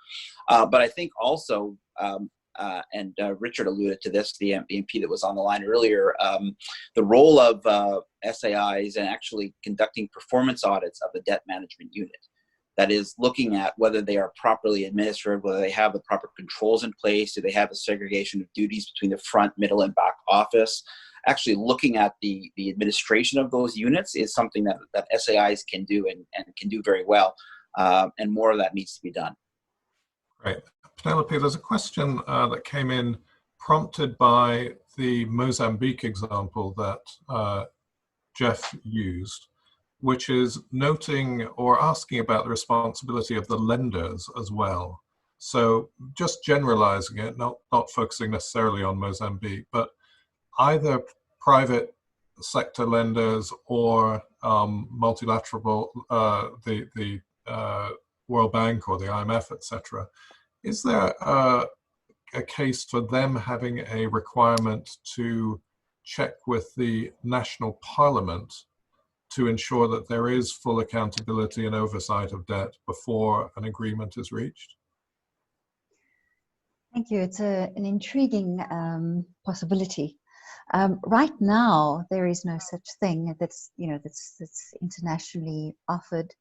Speaker 3: But I think also, and Richard alluded to this, the MP that was on the line earlier, the role of SAIs and actually conducting performance audits of the debt management unit. That is, looking at whether they are properly administered, whether they have the proper controls in place, do they have a segregation of duties between the front, middle, and back office. Actually looking at the administration of those units is something that SAIs can do and can do very well, and more of that needs to be done.
Speaker 1: Great. Penelope, there's a question that came in prompted by the Mozambique example that Geoff used, which is noting or asking about the responsibility of the lenders as well. So just generalizing it, not focusing necessarily on Mozambique, but either private sector lenders or multilateral, the World Bank or the IMF, etc. Is there a case for them having a requirement to check with the national parliament to ensure that there is full accountability and oversight of debt before an agreement is reached?
Speaker 4: Thank you. It's an intriguing possibility. Right now, there is no such thing that's internationally offered.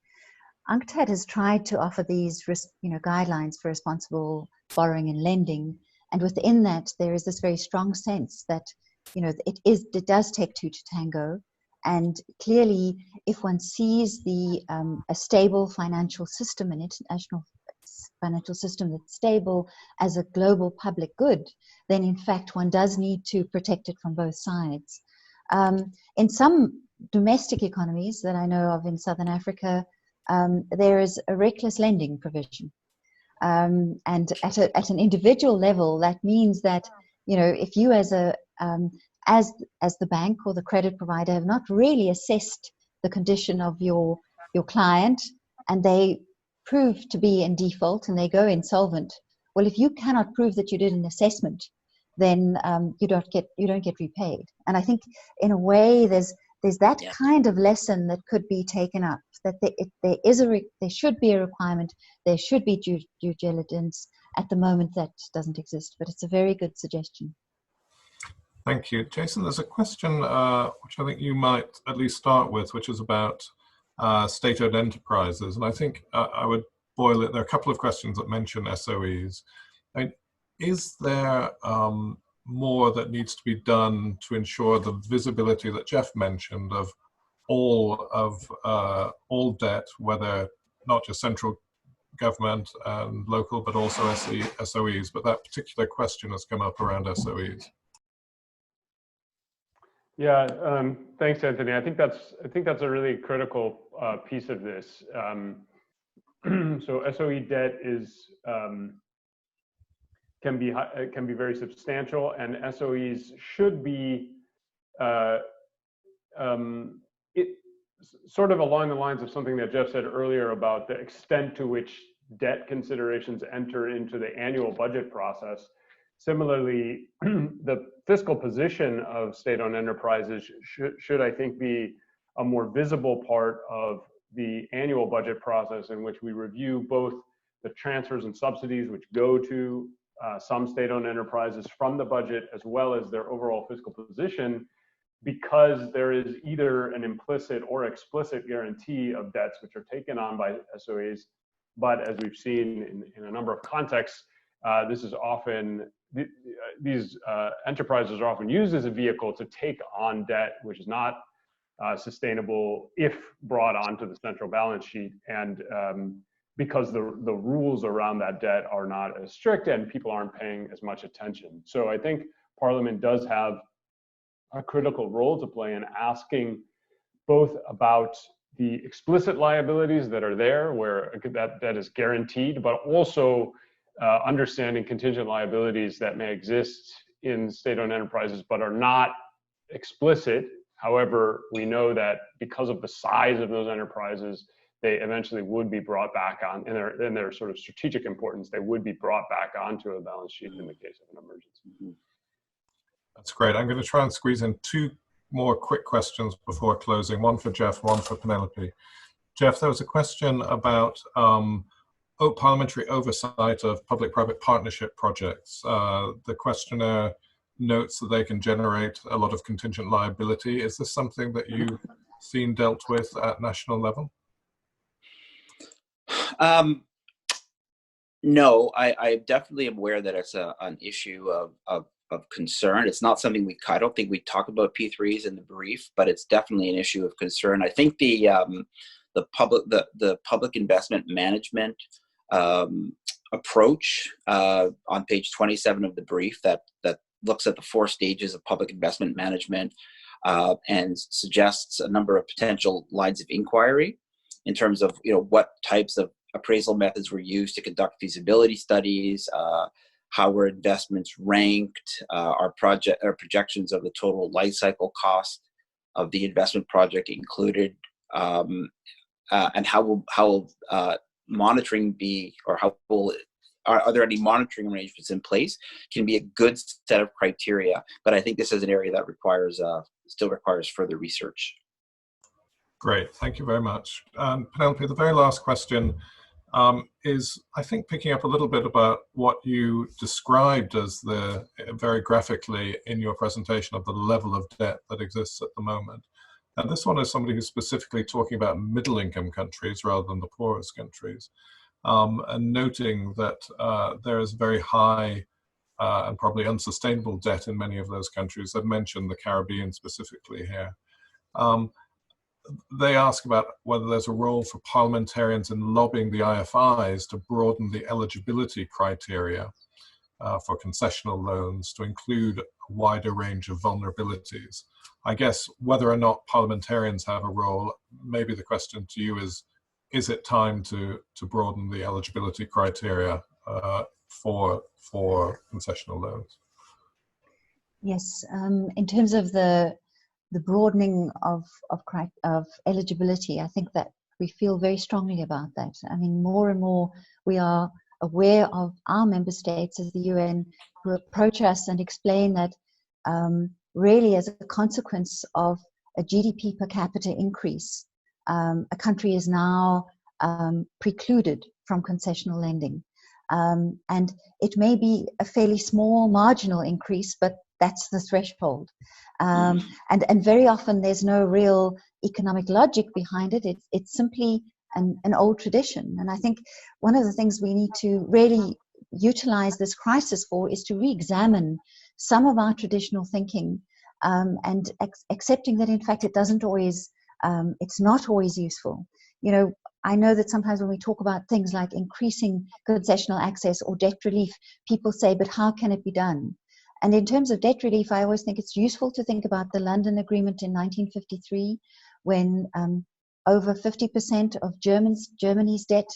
Speaker 4: UNCTAD has tried to offer these guidelines for responsible borrowing and lending, and within that, there is this very strong sense that it does take two to tango. And clearly, if one sees a stable financial system, an international financial system that's stable as a global public good, then in fact one does need to protect it from both sides. In some domestic economies that I know of in Southern Africa, there is a reckless lending provision. And at an individual level, that means that, if you as the bank or the credit provider have not really assessed the condition of your client, and they prove to be in default and they go insolvent, well, if you cannot prove that you did an assessment, then you don't get repaid. And I think in a way there's that kind of lesson that could be taken up, that there should be a requirement, there should be due diligence. At the moment that doesn't exist, but it's a very good suggestion.
Speaker 1: Thank you. Jason, there's a question which I think you might at least start with, which is about state-owned enterprises. And I think I would boil it, there are a couple of questions that mention SOEs. Is there more that needs to be done to ensure the visibility that Geoff mentioned of all debt, whether not just central government and local, but also SOEs. But that particular question has come up around SOEs.
Speaker 5: Yeah, thanks, Anthony. I think that's a really critical piece of this. So SOE debt is can be very substantial, and SOEs should be sort of along the lines of something that Geoff said earlier about the extent to which debt considerations enter into the annual budget process. Similarly, the fiscal position of state-owned enterprises should, I think, be a more visible part of the annual budget process, in which we review both the transfers and subsidies which go to some state-owned enterprises from the budget, as well as their overall fiscal position, because there is either an implicit or explicit guarantee of debts which are taken on by SOEs. But as we've seen in a number of contexts, this is often, these enterprises are often used as a vehicle to take on debt which is not sustainable if brought onto the central balance sheet, and because the rules around that debt are not as strict and people aren't paying as much attention. So I think Parliament does have a critical role to play in asking both about the explicit liabilities that are there, where that is guaranteed, but also understanding contingent liabilities that may exist in state-owned enterprises but are not explicit. However, we know that because of the size of those enterprises, they eventually would be brought back on, in their sort of strategic importance, they would be brought back onto a balance sheet in the case of an emergency.
Speaker 1: That's great. I'm going to try and squeeze in two more quick questions before closing, one for Geoff, one for Penelope. Geoff, there was a question about parliamentary oversight of public-private partnership projects. The questionnaire notes that they can generate a lot of contingent liability. Is this something that you've seen dealt with at national level?
Speaker 3: No, I definitely am aware that it's an issue of concern. It's not something I don't think we talk about P3s in the brief, but it's definitely an issue of concern. I think the public investment management approach on page 27 of the brief that looks at the 4 stages of public investment management and suggests a number of potential lines of inquiry in terms of what types of appraisal methods were used to conduct feasibility studies, how were investments ranked, our projections of the total life cycle cost of the investment project included, and how will monitoring be, or are there any monitoring arrangements in place, can be a good set of criteria. But I think this is an area that still requires further research.
Speaker 1: Great, thank you very much. Penelope, the very last question is, I think, picking up a little bit about what you described as very graphically in your presentation of the level of debt that exists at the moment. And this one is somebody who's specifically talking about middle-income countries rather than the poorest countries, and noting that there is very high and probably unsustainable debt in many of those countries. I've mentioned the Caribbean specifically here. They ask about whether there's a role for parliamentarians in lobbying the IFIs to broaden the eligibility criteria for concessional loans to include a wider range of vulnerabilities. I guess whether or not parliamentarians have a role, maybe the question to you is it time to broaden the eligibility criteria for concessional loans?
Speaker 4: Yes, in terms of the broadening of eligibility, I think that we feel very strongly about that. I mean, more and more we are aware of our member states as the UN who approach us and explain that really as a consequence of a GDP per capita increase, a country is now precluded from concessional lending. And it may be a fairly small marginal increase, but that's the threshold. And very often there's no real economic logic behind it. It's simply an old tradition. And I think one of the things we need to really utilize this crisis for is to re-examine some of our traditional thinking, and accepting that in fact it doesn't always, it's not always useful. I know that sometimes when we talk about things like increasing concessional access or debt relief, people say, but how can it be done? And in terms of debt relief, I always think it's useful to think about the London Agreement in 1953, when over 50% of Germany's debt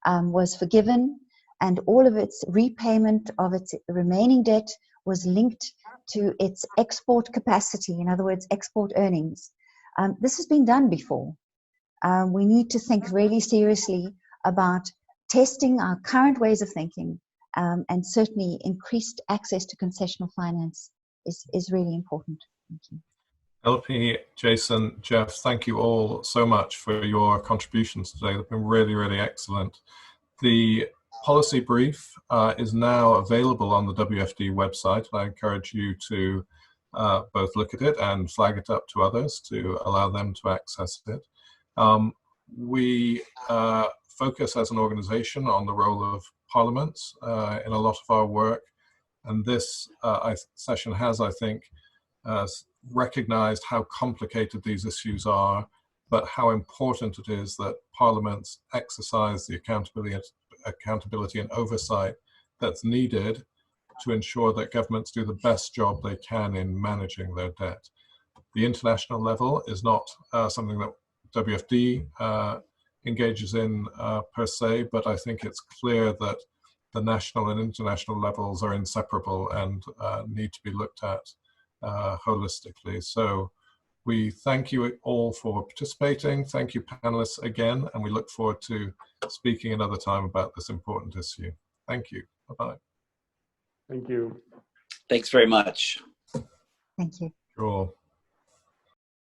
Speaker 4: was forgiven, and all of its repayment of its remaining debt was linked to its export capacity, in other words, export earnings. This has been done before. We need to think really seriously about testing our current ways of thinking, and certainly increased access to concessional finance is really important. Thank you.
Speaker 1: Penelope, Jason, Geoff, thank you all so much for your contributions today. They've been really, really excellent. The policy brief is now available on the WFD website. I encourage you to both look at it and flag it up to others to allow them to access it. We focus as an organization on the role of parliaments in a lot of our work, and this session has, I think, recognized how complicated these issues are, but how important it is that parliaments exercise the accountability and oversight that's needed to ensure that governments do the best job they can in managing their debt. The international level is not something that WFD engages in per se, but I think it's clear that the national and international levels are inseparable and need to be looked at holistically. So we thank you all for participating. Thank you, panelists, again, and we look forward to speaking another time about this important issue. Thank you. Bye-bye.
Speaker 5: Thank you.
Speaker 3: Thanks very much.
Speaker 4: Thank you.
Speaker 1: Sure.